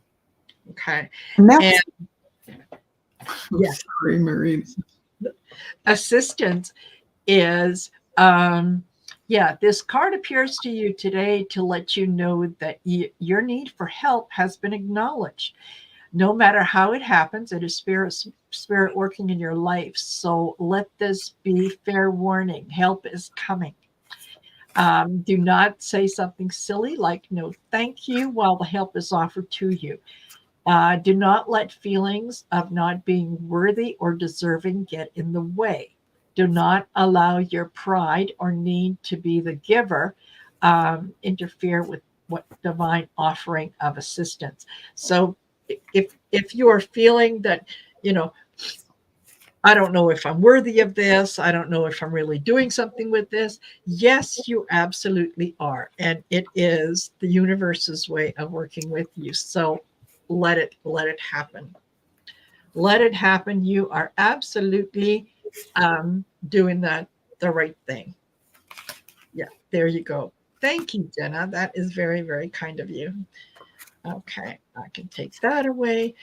Okay. And yes, sorry, Marie. Assistance is this card appears to you today to let you know that your need for help has been acknowledged. No matter how it happens, it is spirit working in your life. So let this be fair warning. Help is coming. Do not say something silly like no thank you while the help is offered to you. Do not let feelings of not being worthy or deserving get in the way. Do not allow your pride or need to be the giver interfere with what divine offering of assistance. So if you are feeling that, I don't know if I'm worthy of this, I don't know if I'm really doing something with this, yes, you absolutely are. And it is the universe's way of working with you. So let it happen. Let it happen. You are absolutely doing the right thing. Yeah, there you go. Thank you, Jenna. That is very, very kind of you. Okay, I can take that away.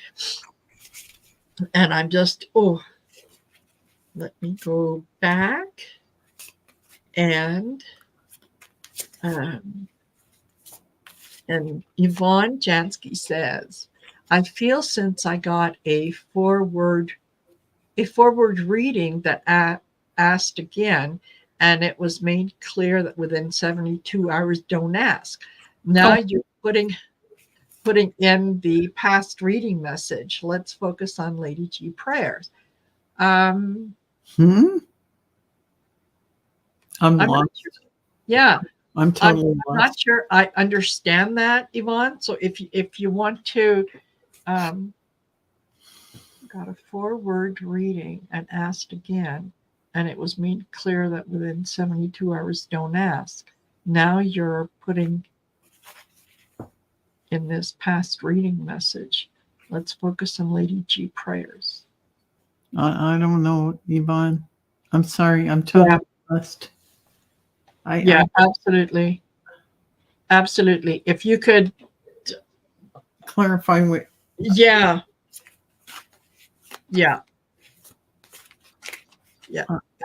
And I'm just, let me go back. And Yvonne Jansky says, I feel since I got a forward reading that asked again, and it was made clear that within 72 hours, don't ask. Now you're putting in the past reading message. Let's focus on Lady G prayers. I'm lost. Sure. Yeah. I'm totally lost. Not sure I understand that, Yvonne. So if you want to, got a forward reading and asked again, and it was made clear that within 72 hours, don't ask. Now you're putting in this past reading message, let's focus on Lady G prayers. I don't know, Yvonne. I'm sorry. I'm totally lost. Absolutely. Absolutely. If you could clarify what. Yeah,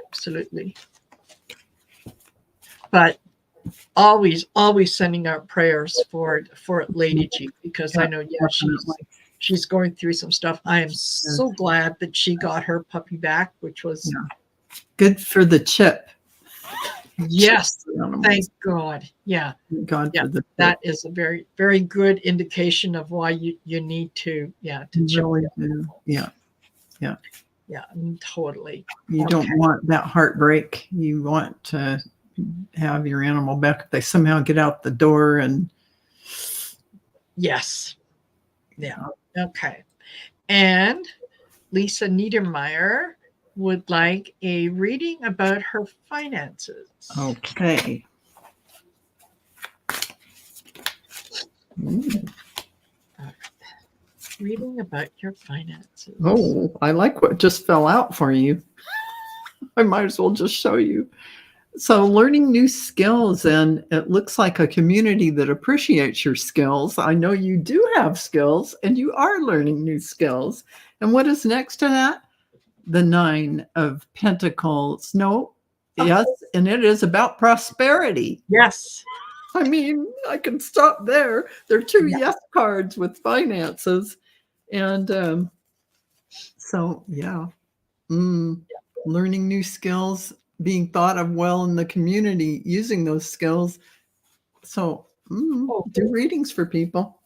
absolutely. But always sending out prayers for Lady G, because I know she's going through some stuff. I am so glad that she got her puppy back, which was good for the chip. Yes, thank God. Yeah, God, that is a very, very good indication of why you need to chip. Really do. Yeah, totally. You don't want that heartbreak. You want to have your animal back if they somehow get out the door. And yes, okay. And Lisa Niedermeyer would like a reading about her finances. Okay. Reading about your finances. Oh, I like what just fell out for you. I might as well just show you. So learning new skills, and it looks like a community that appreciates your skills. I know you do have skills and you are learning new skills. And what is next to that? The 9 of Pentacles. No, yes, and it is about prosperity. Yes. I mean, I can stop there. There are 2 yes cards with finances. And so, learning new skills, being thought of well in the community, using those skills. So do readings for people.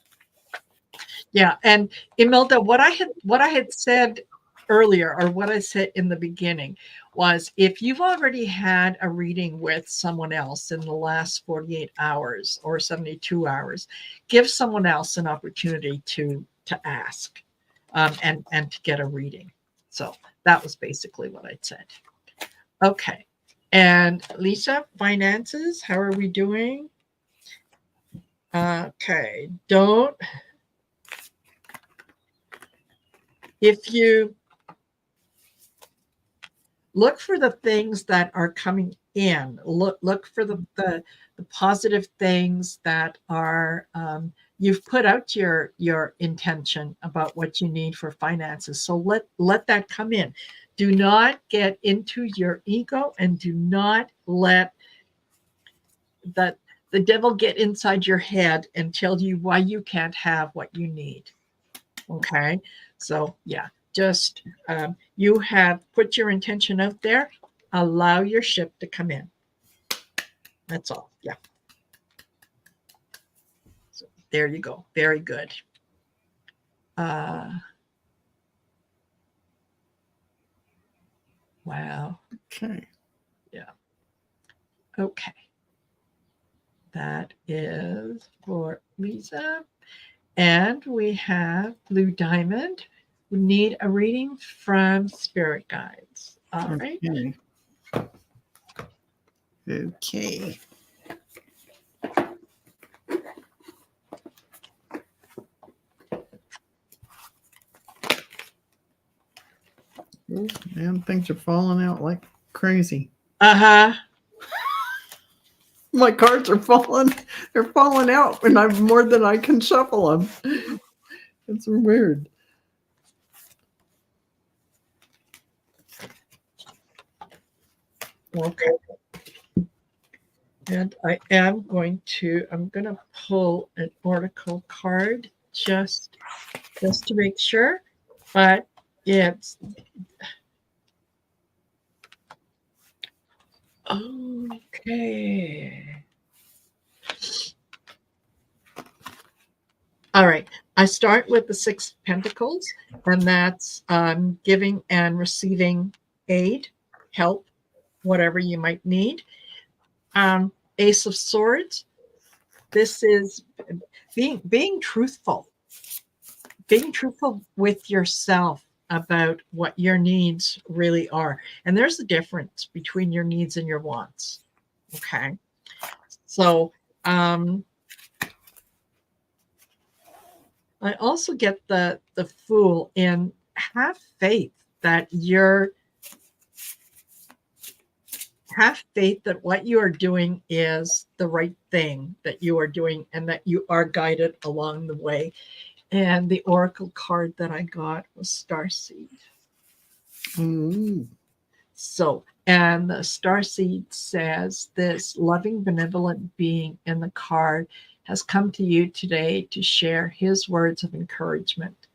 Yeah. And Imelda, what I had said earlier, or what I said in the beginning, was if you've already had a reading with someone else in the last 48 hours or 72 hours, give someone else an opportunity to ask and to get a reading. So that was basically what I said. Okay. And Lisa, finances, how are we doing? Okay. If you look for the things that are coming in, look for the positive things that are, you've put out your intention about what you need for finances. So let that come in. Do not get into your ego, and do not let the devil get inside your head and tell you why you can't have what you need. Okay. So yeah, just you have put your intention out there. Allow your ship to come in. That's all. Yeah. So there you go. Very good. Wow. Okay. Yeah. Okay. That is for Lisa. And we have Blue Diamond. We need a reading from Spirit Guides. All right. Okay. Oh, man, things are falling out like crazy. Uh-huh. My cards are falling. They're falling out, and I'm more than I can shuffle them. It's weird. Okay. And I'm going to pull an oracle card just to make sure, but it's okay. All right. I start with the Six of Pentacles, and that's giving and receiving aid, help, whatever you might need. Ace of Swords. This is being truthful with yourself about what your needs really are. And there's a difference between your needs and your wants. Okay. So I also get the Fool, and have faith that what you are doing is the right thing that you are doing, and that you are guided along the way. And the oracle card that I got was Starseed. So, and the Starseed says, this loving, benevolent being in the card has come to you today to share his words of encouragement.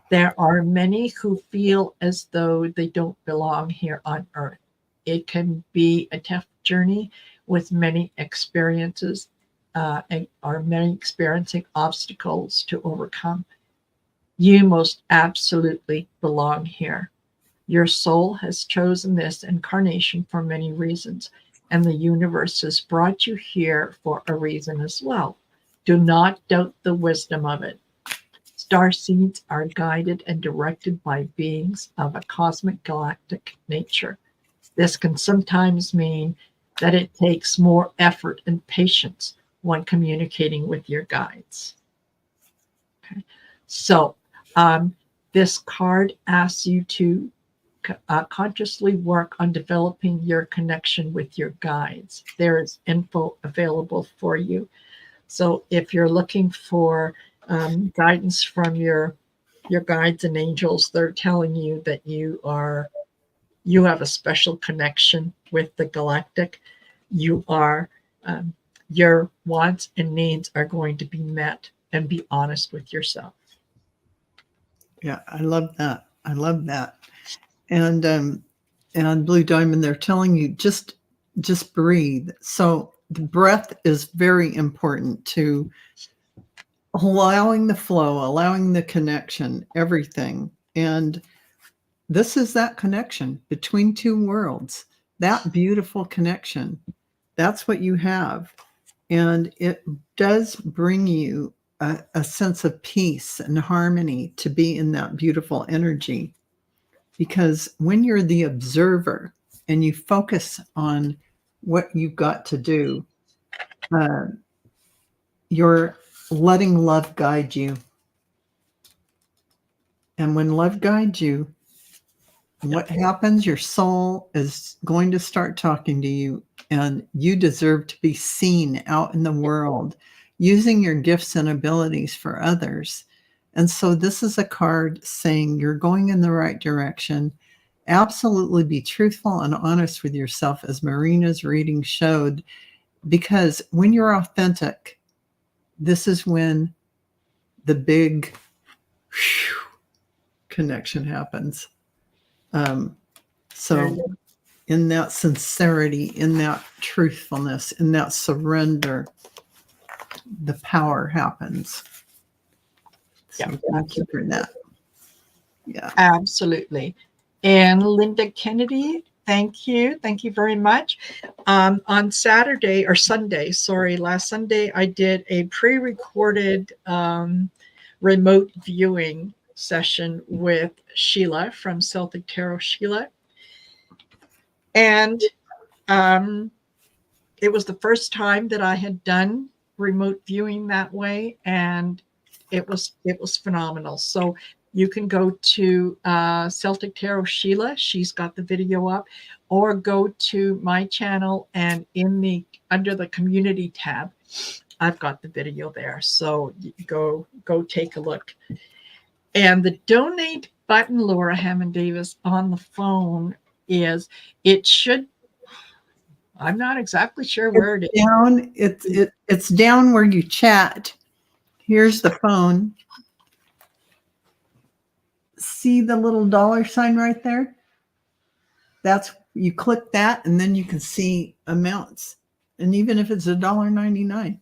There are many who feel as though they don't belong here on earth. It can be a tough journey with many experiences, many experiencing obstacles to overcome. You most absolutely belong here. Your soul has chosen this incarnation for many reasons, and the universe has brought you here for a reason as well. Do not doubt the wisdom of it. Starseeds are guided and directed by beings of a cosmic galactic nature. This can sometimes mean that it takes more effort and patience when communicating with your guides. Okay. So this card asks you to consciously work on developing your connection with your guides. There is info available for you. So if you're looking for guidance from your guides and angels, they're telling you that you have a special connection with the galactic. You are your wants and needs are going to be met, and be honest with yourself. Yeah, I love that. I love that. And on Blue Diamond, they're telling you just breathe. So the breath is very important to allowing the flow, allowing the connection, everything. And this is that connection between two worlds, that beautiful connection. That's what you have. And it does bring you a sense of peace and harmony to be in that beautiful energy. Because when you're the observer and you focus on what you've got to do, you're letting love guide you. And when love guides you, what happens? Your soul is going to start talking to you, and you deserve to be seen out in the world using your gifts and abilities for others. And so this is a card saying you're going in the right direction. Absolutely be truthful and honest with yourself, as Marina's reading showed, because when you're authentic, this is when the big connection happens. So in that sincerity, in that truthfulness, in that surrender, the power happens. So thank you for that. Yeah, absolutely. And Linda Kennedy, thank you. Thank you very much. On Saturday or Sunday, sorry, last Sunday, I did a pre-recorded remote viewing session with Sheila from Celtic Tarot Sheila. And it was the first time that I had done remote viewing that way, and it was phenomenal. So you can go to Celtic Tarot Sheila, she's got the video up, or go to my channel, and under the community tab, I've got the video there. So you go take a look. And the donate button, Laura Hammond Davis, on the phone I'm not exactly sure where it is. Down, it's down where you chat. Here's the phone. See the little $sign right there? You click that, and then you can see amounts. And even if it's $1.99,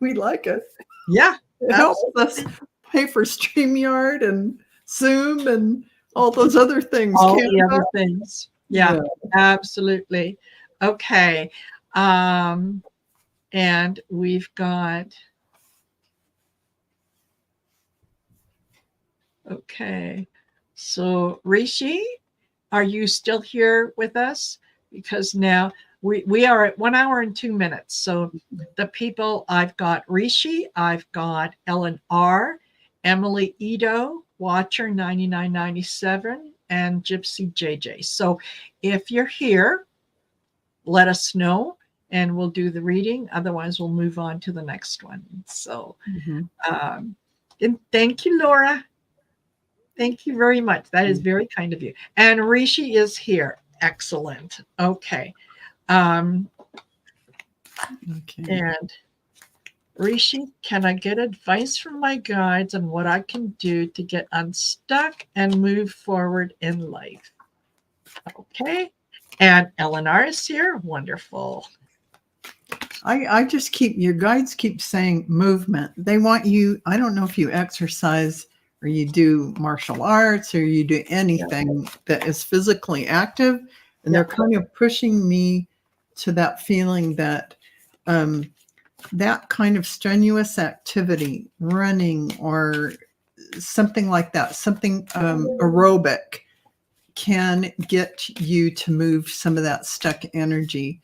we like it. Yeah. It helps us pay for StreamYard and Zoom and all those other things. All the other things. Yeah, absolutely. Okay. And we've got, okay. So Rishi, are you still here with us? Because now we are at 1 hour and 2 minutes. So the people, I've got Rishi, I've got Ellen R, Emily Ito, Watcher 9997, and Gypsy JJ. So if you're here, let us know and we'll do the reading. Otherwise, we'll move on to the next one. So and thank you, Laura. Thank you very much. That is very kind of you. And Rishi is here. Excellent. Okay. And Rishi, can I get advice from my guides on what I can do to get unstuck and move forward in life? Okay. And Eleanor is here. Wonderful. I just your guides keep saying movement. They want you, I don't know if you exercise or you do martial arts or you do anything that is physically active. And they're kind of pushing me to that feeling that that kind of strenuous activity, running or something like that, something aerobic, can get you to move some of that stuck energy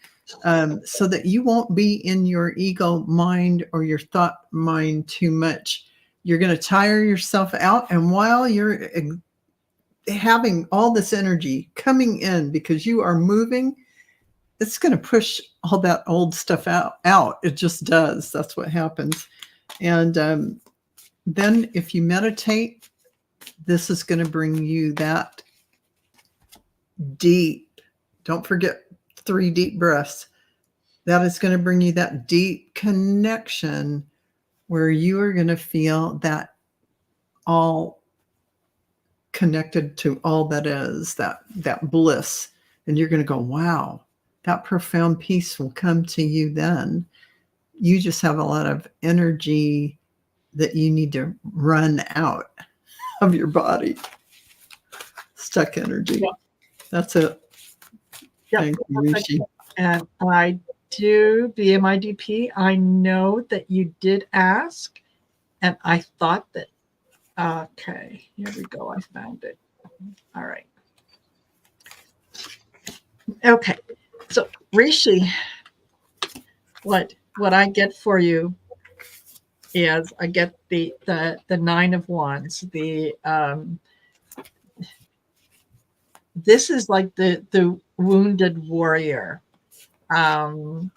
so that you won't be in your ego mind or your thought mind too much. You're going to tire yourself out. And while you're having all this energy coming in because you are moving, it's going to push all that old stuff out. It just does. That's what happens. And then if you meditate, this is going to bring you that deep, don't forget 3 deep breaths. That is going to bring you that deep connection where you are going to feel that all connected to all that is, that bliss. And you're going to go, wow, that profound peace will come to you then. You just have a lot of energy that you need to run out of your body. stuck energy. Yeah. That's it. Yeah. Thank you, Rishi. And I do, BMIDP, I know that you did ask, and I thought that, okay, here we go. I found it. All right. Okay. So, Rishi, what I get for you is I get the 9 of Wands. This is like the wounded warrior. And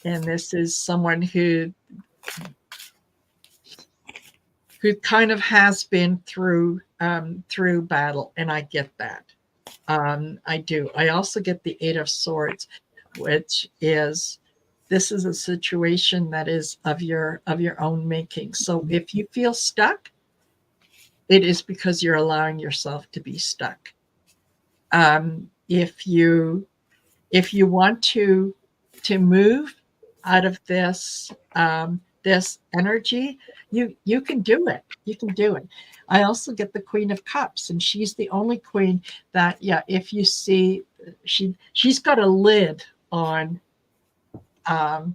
this is someone who kind of has been through battle, and I get that. I do. I also get the 8 of Swords, which is, this is a situation that is of your own making. So if you feel stuck, it is because you're allowing yourself to be stuck. If you want to move out of this this energy, you can do it. You can do it. I also get the Queen of Cups, and she's the only queen that, yeah, if you see, she's got a lid on that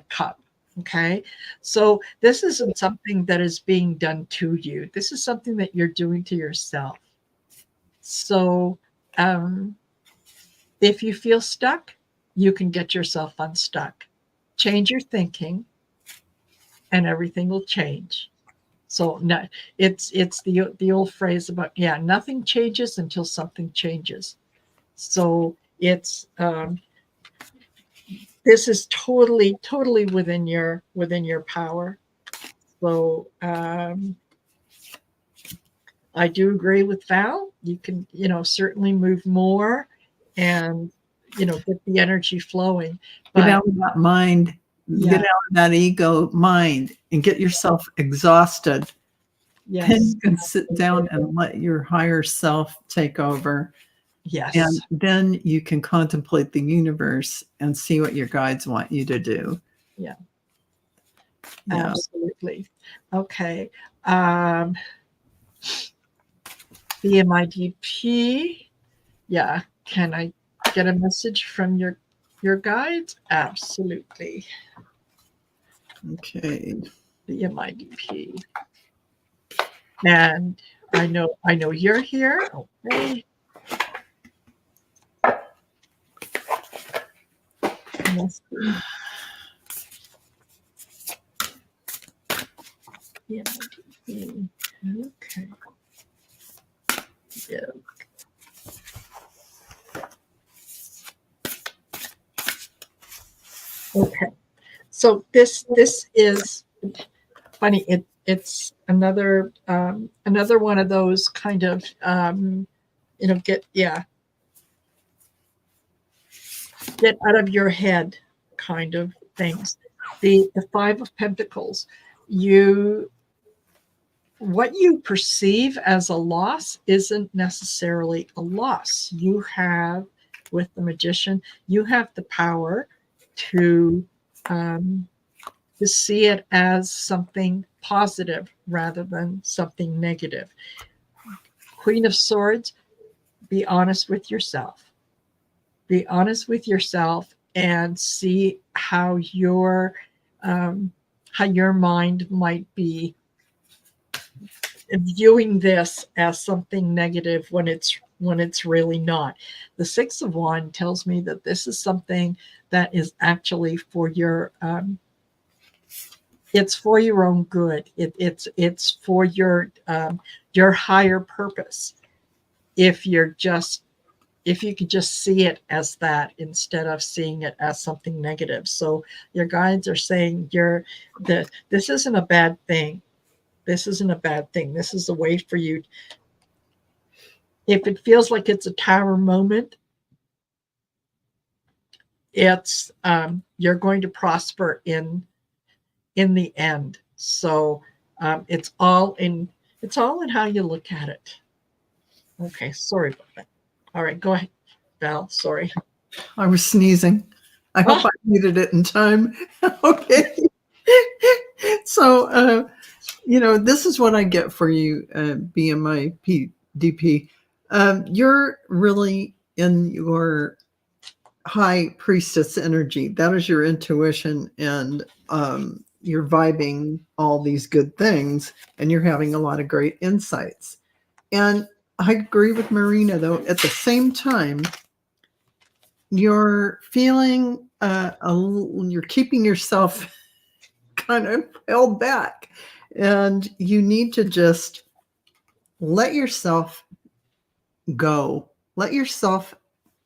cup. Okay, so this isn't something that is being done to you. This is something that you're doing to yourself. So if you feel stuck, you can get yourself unstuck. Change your thinking, and everything will change. So no, it's the old phrase about, yeah, nothing changes until something changes. So it's this is totally within your power. So I do agree with Val. You can, certainly move more and, get the energy flowing. Get out of that mind. Yeah. Get out of that ego mind and get yourself exhausted. Yes. Then you can sit down and let your higher self take over. Yes. And then you can contemplate the universe and see what your guides want you to do. Yeah. Yeah. Absolutely. Okay. BMIDP. Yeah. Can I get a message from your guides? Absolutely. Okay. BMIDP. And I know you're here. Okay. BMIDP. Okay. Yeah. Okay, so this is funny. It's another one of those kind of get out of your head kind of things. The 5 of Pentacles. What you perceive as a loss isn't necessarily a loss. You have, with the Magician, you have the power to see it as something positive rather than something negative. Queen of Swords, be honest with yourself. Be honest with yourself and see how your mind might be viewing this as something negative when it's really not. The 6 of Wands tells me that this is something that is actually for your it's for your own good. It's for your higher purpose. If you could just see it as that instead of seeing it as something negative. So your guides are saying this isn't a bad thing. This isn't a bad thing. This is a way for you. If it feels like it's a tower moment, it's you're going to prosper in the end. So it's all in how you look at it. Okay, sorry about that. All right, go ahead, Val. Sorry. I was sneezing. I hope I needed it in time. Okay. So This is what I get for you, BMI DP. You're really in your high priestess energy. That is your intuition, and you're vibing all these good things, and you're having a lot of great insights. And I agree with Marina, though, at the same time, you're feeling you're keeping yourself kind of held back, and you need to just let yourself go.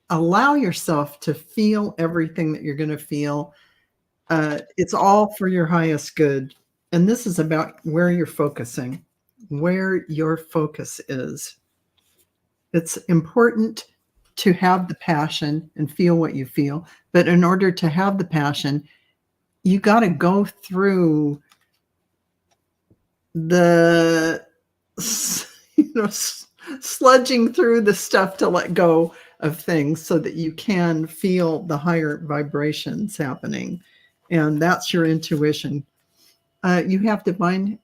Allow yourself to feel everything that you're going to feel. It's all for your highest good. And this is about where you're focusing, where your focus is. It's important to have the passion and feel what you feel. But in order to have the passion, you got to go through the, sludging through the stuff to let go of things so that you can feel the higher vibrations happening. And that's your intuition. You have divine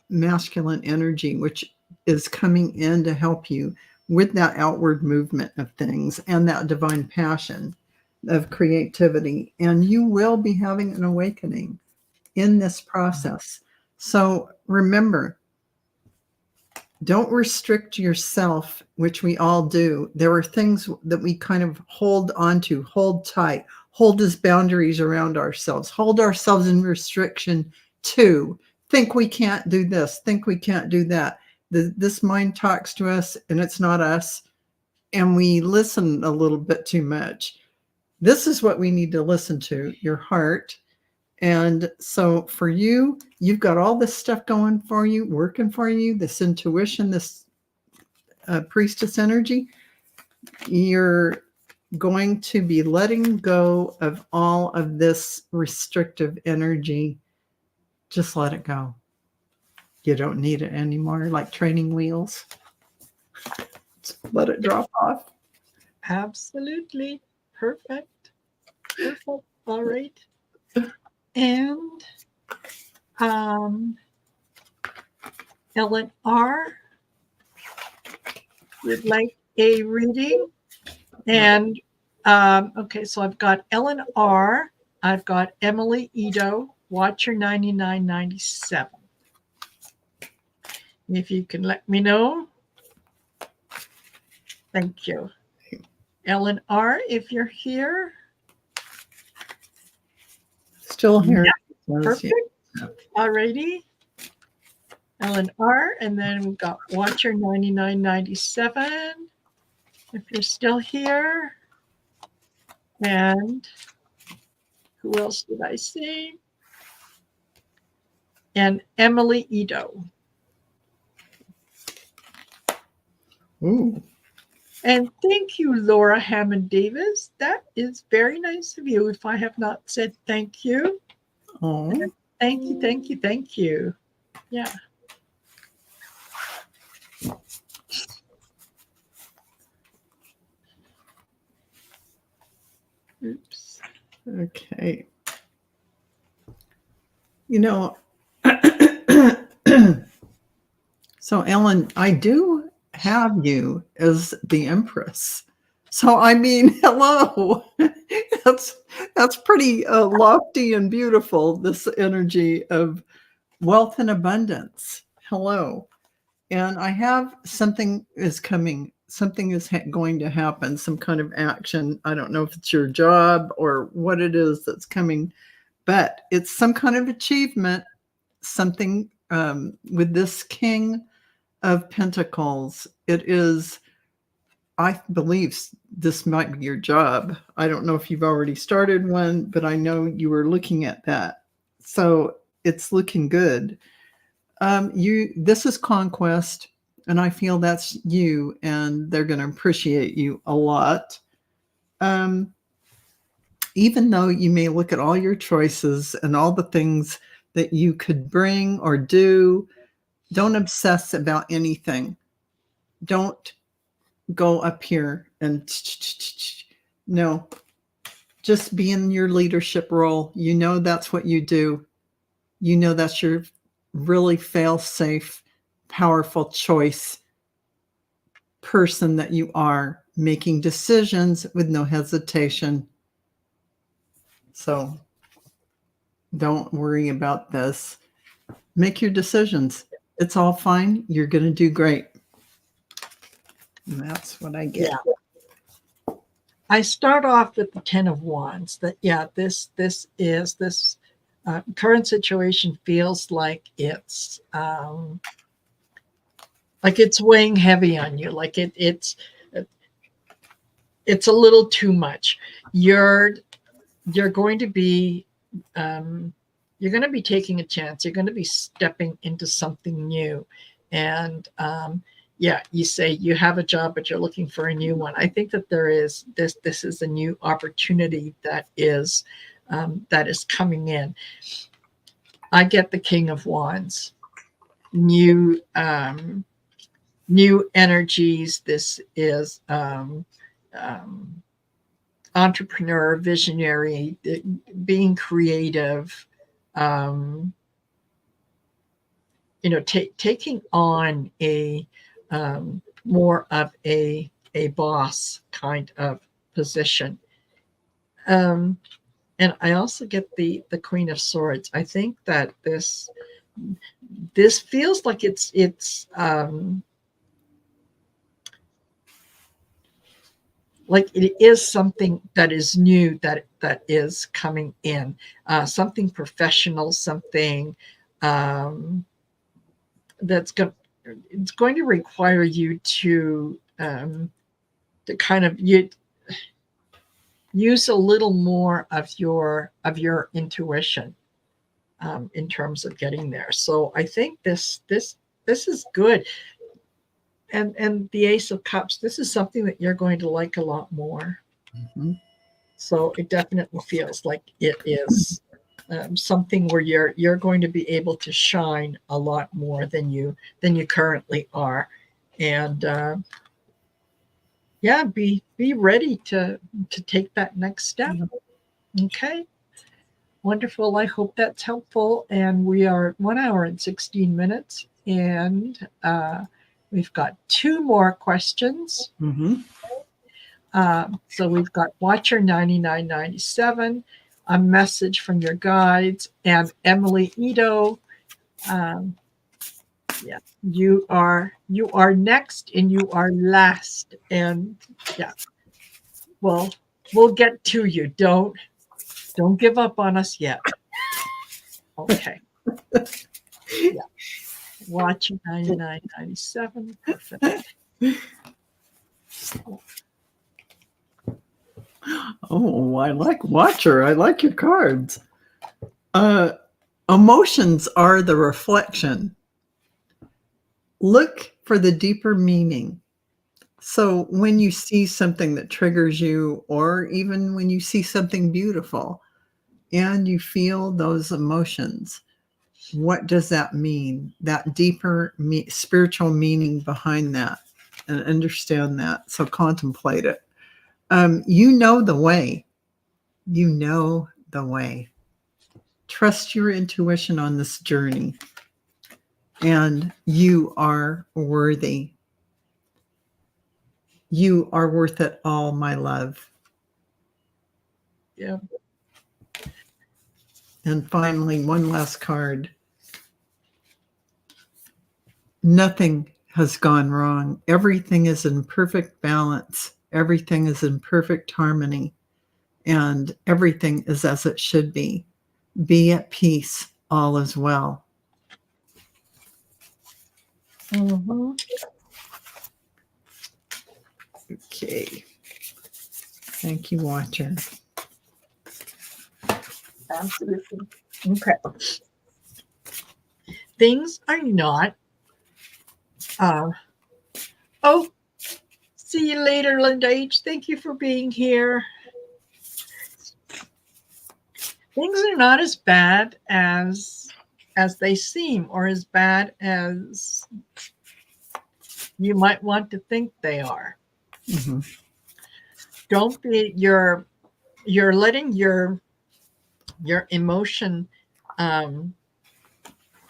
masculine energy, which is coming in to help you with that outward movement of things and that divine passion of creativity. And you will be having an awakening in this process. So remember, don't restrict yourself, which we all do. There are things that we kind of hold onto, hold tight, hold as boundaries around ourselves, hold ourselves in restriction to think we can't do this, think we can't do that. This mind talks to us and it's not us. And we listen a little bit too much. This is what we need to listen to, your heart. And so for you, you've got all this stuff going for you, working for you, this intuition, this priestess energy. You're going to be letting go of all of this restrictive energy. Just let it go. You don't need it anymore, like training wheels. Just let it drop off. Absolutely. Perfect. All right. And Ellen R. would like a reading. And okay, so I've got Ellen R. I've got Emily Ito, Watcher 9997. If you can let me know. Thank you. Ellen R., if you're here. Still here. Yeah, perfect. Alrighty. Ellen R. And then we've got Watcher 9997. If you're still here. And who else did I see? And Emily Ito. Ooh. And thank you, Laura Hammond Davis. That is very nice of you. If I have not said thank you. Oh. Thank you, thank you, thank you. Yeah. Oops. Okay. So Ellen, I do have you as the Empress. So I mean, hello. That's pretty lofty and beautiful, this energy of wealth and abundance. Hello. And I have something is coming. Something is going to happen, some kind of action. I don't know if it's your job or what it is that's coming, but it's some kind of achievement, something with this King of Pentacles. It is, I believe this might be your job. I don't know if you've already started one, but I know you were looking at that. So it's looking good. This is conquest, and I feel that's you, and they're going to appreciate you a lot. Even though you may look at all your choices and all the things that you could bring or do, don't obsess about anything. Don't go up here and no, just be in your leadership role. You know that's what you do. You know that's your really fail-safe, powerful choice person that you are, making decisions with no hesitation. So don't worry about this. Make your decisions. It's all fine. You're going to do great. And that's what I get. Yeah. I start off with the 10 of Wands. That this current situation feels like it's weighing heavy on you. Like it's a little too much. You're going to be taking a chance. You're going to be stepping into something new, and you say you have a job, but you're looking for a new one. I think that there is this is a new opportunity that is coming in. I get the King of Wands, new energies. This is entrepreneur, visionary, being creative, taking on a more of a boss kind of position. And I also get the Queen of Swords. I think that this feels like it's like it is something that is new, that is coming in, something professional, something that's going to require you to kind of use a little more of your intuition in terms of getting there. So I think this is good. And the Ace of Cups, this is something that you're going to like a lot more. Mm-hmm. So it definitely feels like it is something where you're going to be able to shine a lot more than you currently are, and be ready to take that next step. Mm-hmm. Okay, wonderful. I hope that's helpful. And we are 1 hour and 16 minutes, and we've got 2 more questions. Mm-hmm. So we've got Watcher 9997, a message from your guides, and Emily Ito. You are next, and you are last. And well, we'll get to you. Don't give up on us yet. Okay. Watcher 9997. Perfect. Oh, I like Watcher. I like your cards. Emotions are the reflection. Look for the deeper meaning. So when you see something that triggers you, or even when you see something beautiful and you feel those emotions, what does that mean? That deeper spiritual meaning behind that, and understand that. So contemplate it. You know the way. You know the way. Trust your intuition on this journey, and you are worthy. You are worth it all, my love. Yeah. And finally, one last card. Nothing has gone wrong. Everything is in perfect balance. Everything is in perfect harmony. And everything is as it should be. Be at peace. All is well. Mm-hmm. Okay. Thank you, Watcher. Absolutely. Okay. Things are not. Oh, see you later, Linda H. Thank you for being here. Things are not as bad as they seem, or as bad as you might want to think they are. Mm-hmm. Don't be you're letting your emotion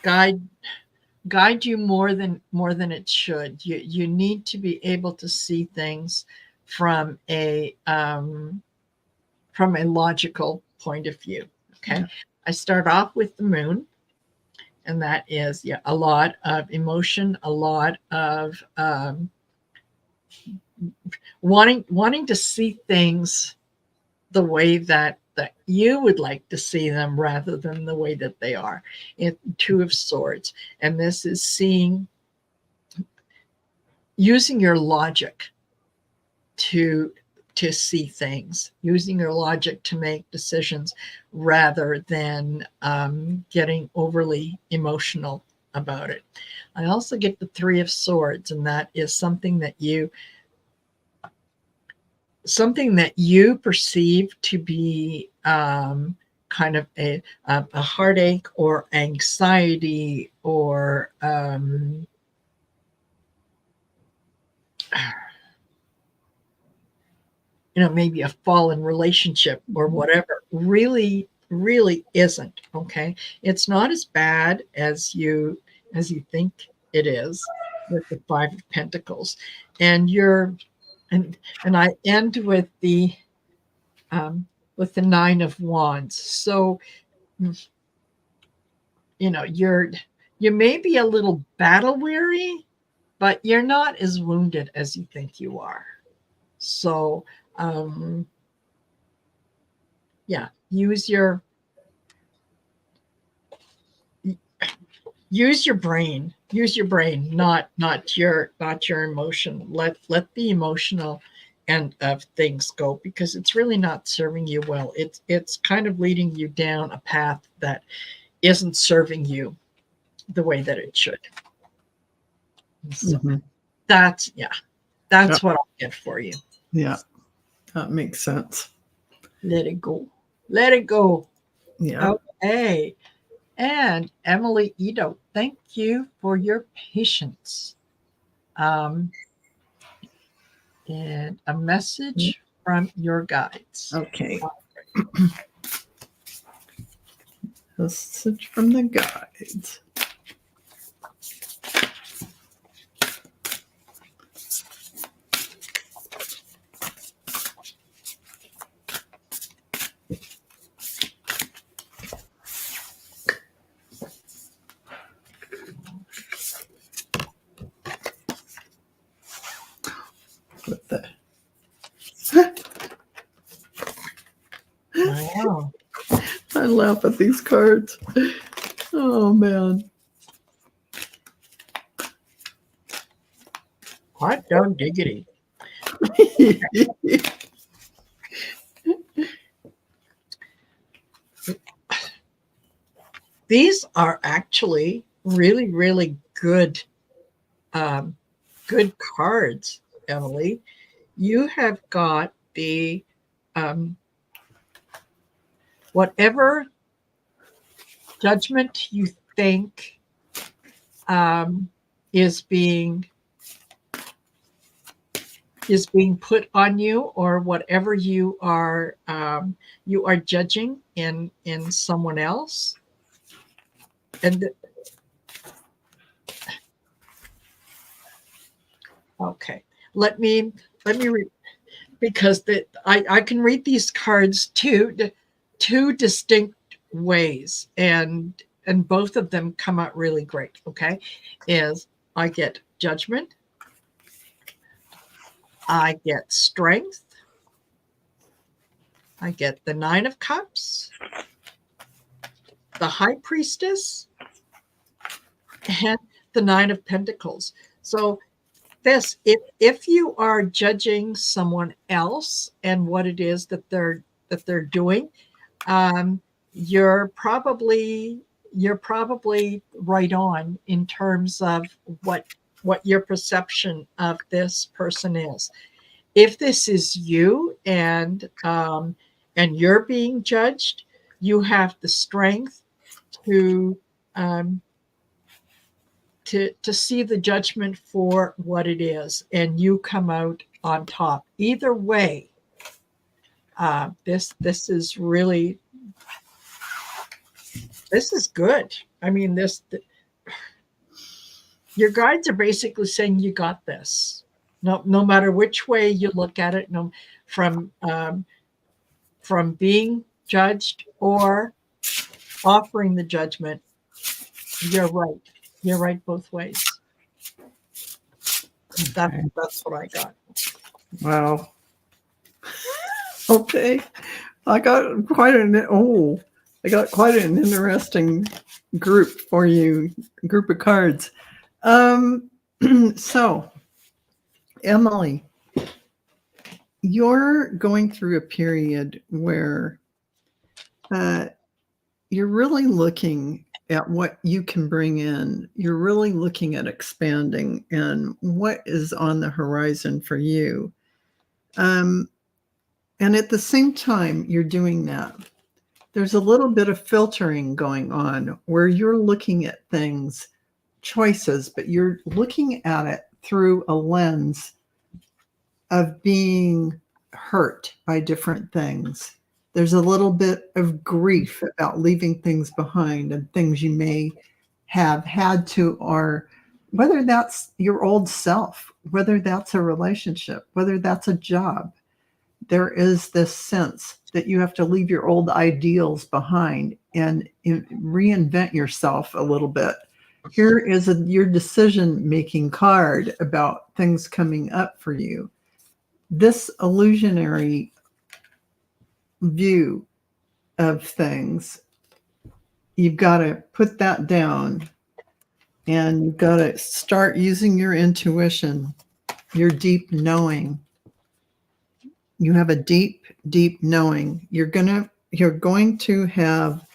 guide you more than it should. You need to be able to see things from a logical point of view. Okay. Yeah. I start off with the moon, and that is a lot of emotion, a lot of wanting to see things the way that you would like to see them rather than the way that they are. Two of Swords. And this is using your logic to see things, using your logic to make decisions rather than getting overly emotional about it. I also get the Three of Swords, and that is something that you perceive to be kind of a heartache or anxiety or maybe a fallen relationship or whatever. Really isn't. Okay. It's not as bad as you think it is with the Five of Pentacles. And and I end with the Nine of Wands. So, you may be a little battle weary, but you're not as wounded as you think you are. So, use your brain. Use your brain, not your emotion. Let the emotional end of things go, because it's really not serving you well. It's kind of leading you down a path that isn't serving you the way that it should. So that's what I'll get for you. Yeah, that makes sense. Let it go. Let it go. Yeah. Okay. And Emily Ito, thank you for your patience. And a message from your guides. Okay. Message from the guides. What the? Wow. I laugh at these cards. Oh, man. Hot dog diggity. These are actually really good good cards, Emily. You have got the whatever judgment you think is being put on you, or whatever you are judging in someone else. And okay, let me read, because I can read these cards two distinct ways, and both of them come out really great. Okay, is I get Judgment, I get Strength, I get the Nine of Cups, the High Priestess, and the Nine of Pentacles. So this, if you are judging someone else and what it is that they're doing, you're probably right on in terms of what your perception of this person is. If this is you and you're being judged, you have the strength to see the judgment for what it is, and you come out on top. Either way, this is really, this is good. I mean, your guides are basically saying you got this. No matter which way you look at it, from being judged or offering the judgment, you're right. You're right both ways. Okay. That's what I got. Wow. Okay. I got quite an interesting group for you, group of cards. So, Emily, you're going through a period where you're really looking at what you can bring in. You're really looking at expanding and what is on the horizon for you. And at the same time you're doing that, there's a little bit of filtering going on where you're looking at things, choices, but you're looking at it through a lens of being hurt by different things. There's a little bit of grief about leaving things behind and things you may have had to, or whether that's your old self, whether that's a relationship, whether that's a job. There is this sense that you have to leave your old ideals behind and reinvent yourself a little bit. Here is your decision-making card about things coming up for you. This illusionary view of things, you've got to put that down and you've got to start using your intuition, your deep knowing. You have a deep, deep knowing. You're going to have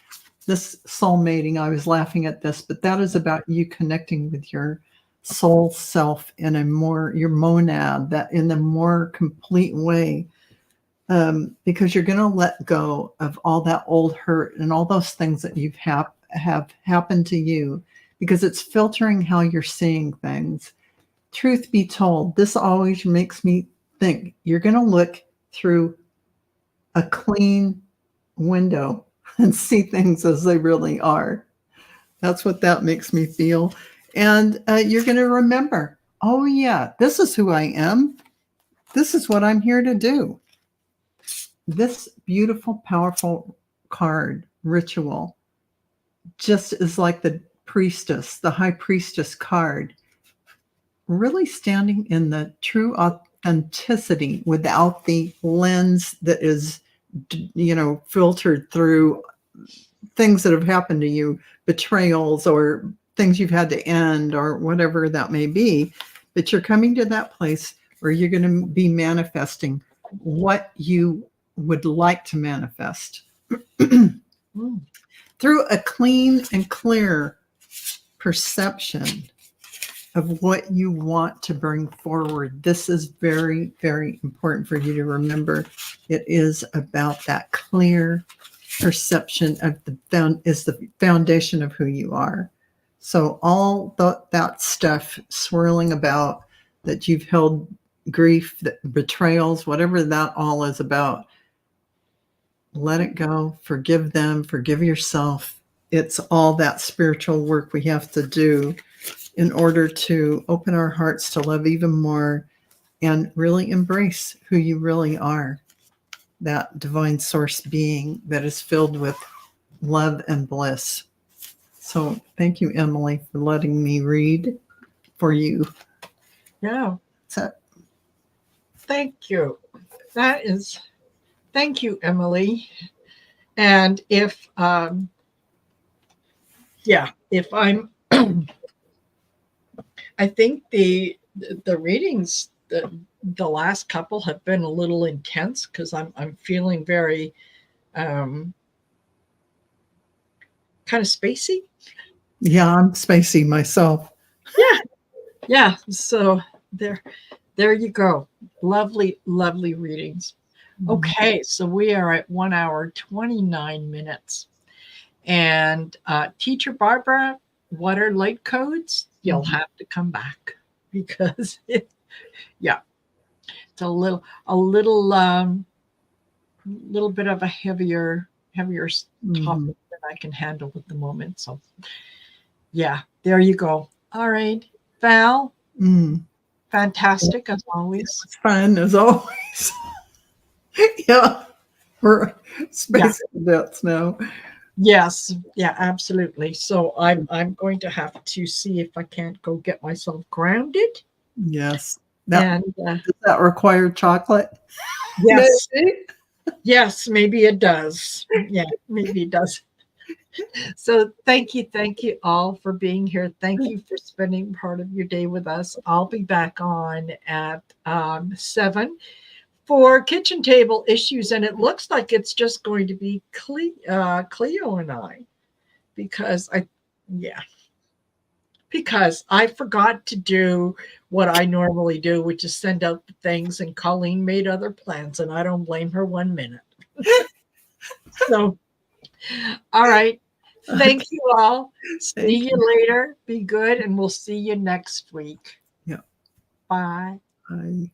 this soulmating. I was laughing at this, but that is about you connecting with your soul self in a more, your monad, that in a more complete way. Because you're going to let go of all that old hurt and all those things that you've have happened to you, because it's filtering how you're seeing things. Truth be told, this always makes me think you're going to look through a clean window and see things as they really are. That's what that makes me feel. And you're going to remember, oh yeah, this is who I am. This is what I'm here to do. This beautiful, powerful card ritual just is like the priestess, the high priestess card, really standing in the true authenticity without the lens that is, filtered through things that have happened to you, betrayals or things you've had to end or whatever that may be. But you're coming to that place where you're going to be manifesting what you would like to manifest through a clean and clear perception of what you want to bring forward. This is very, very important for you to remember. It is about that clear perception of the foundation of who you are. So all that stuff swirling about that you've held grief, that betrayals, whatever that all is about, let it go, forgive them, forgive yourself. It's all that spiritual work we have to do in order to open our hearts to love even more and really embrace who you really are, that divine source being that is filled with love and bliss. So thank you, Emily, for letting me read for you. Yeah. Thank you. Thank you, Emily. And if I'm, I think the readings, the last couple have been a little intense because I'm feeling very kind of spacey. Yeah, I'm spacey myself. Yeah. So there you go. Lovely, lovely readings. Okay, so we are at 1 hour, 29 minutes. And Teacher Barbara, what are light codes? You'll have to come back because it's a little bit of a heavier topic than I can handle at the moment. So Yeah, there you go. All right, Val, Mm. fantastic as always. It's fun as always. Yeah, we're Yeah. space cadets now. Yes. Yeah, absolutely. So I'm going to have to see if I can't go get myself grounded. Yes. And Does that require chocolate? yes, Maybe. yes, maybe it does. Yeah, maybe it does. So thank you all for being here. Thank you for spending part of your day with us. I'll be back on at 7 for kitchen table issues, and it looks like it's just going to be Cleo and I, because because I forgot to do what I normally do, which is send out the things, and Colleen made other plans, and I don't blame her 1 minute. So, all right. Thank you all. See you later. Be good, and we'll see you next week. Yeah. Bye. Bye.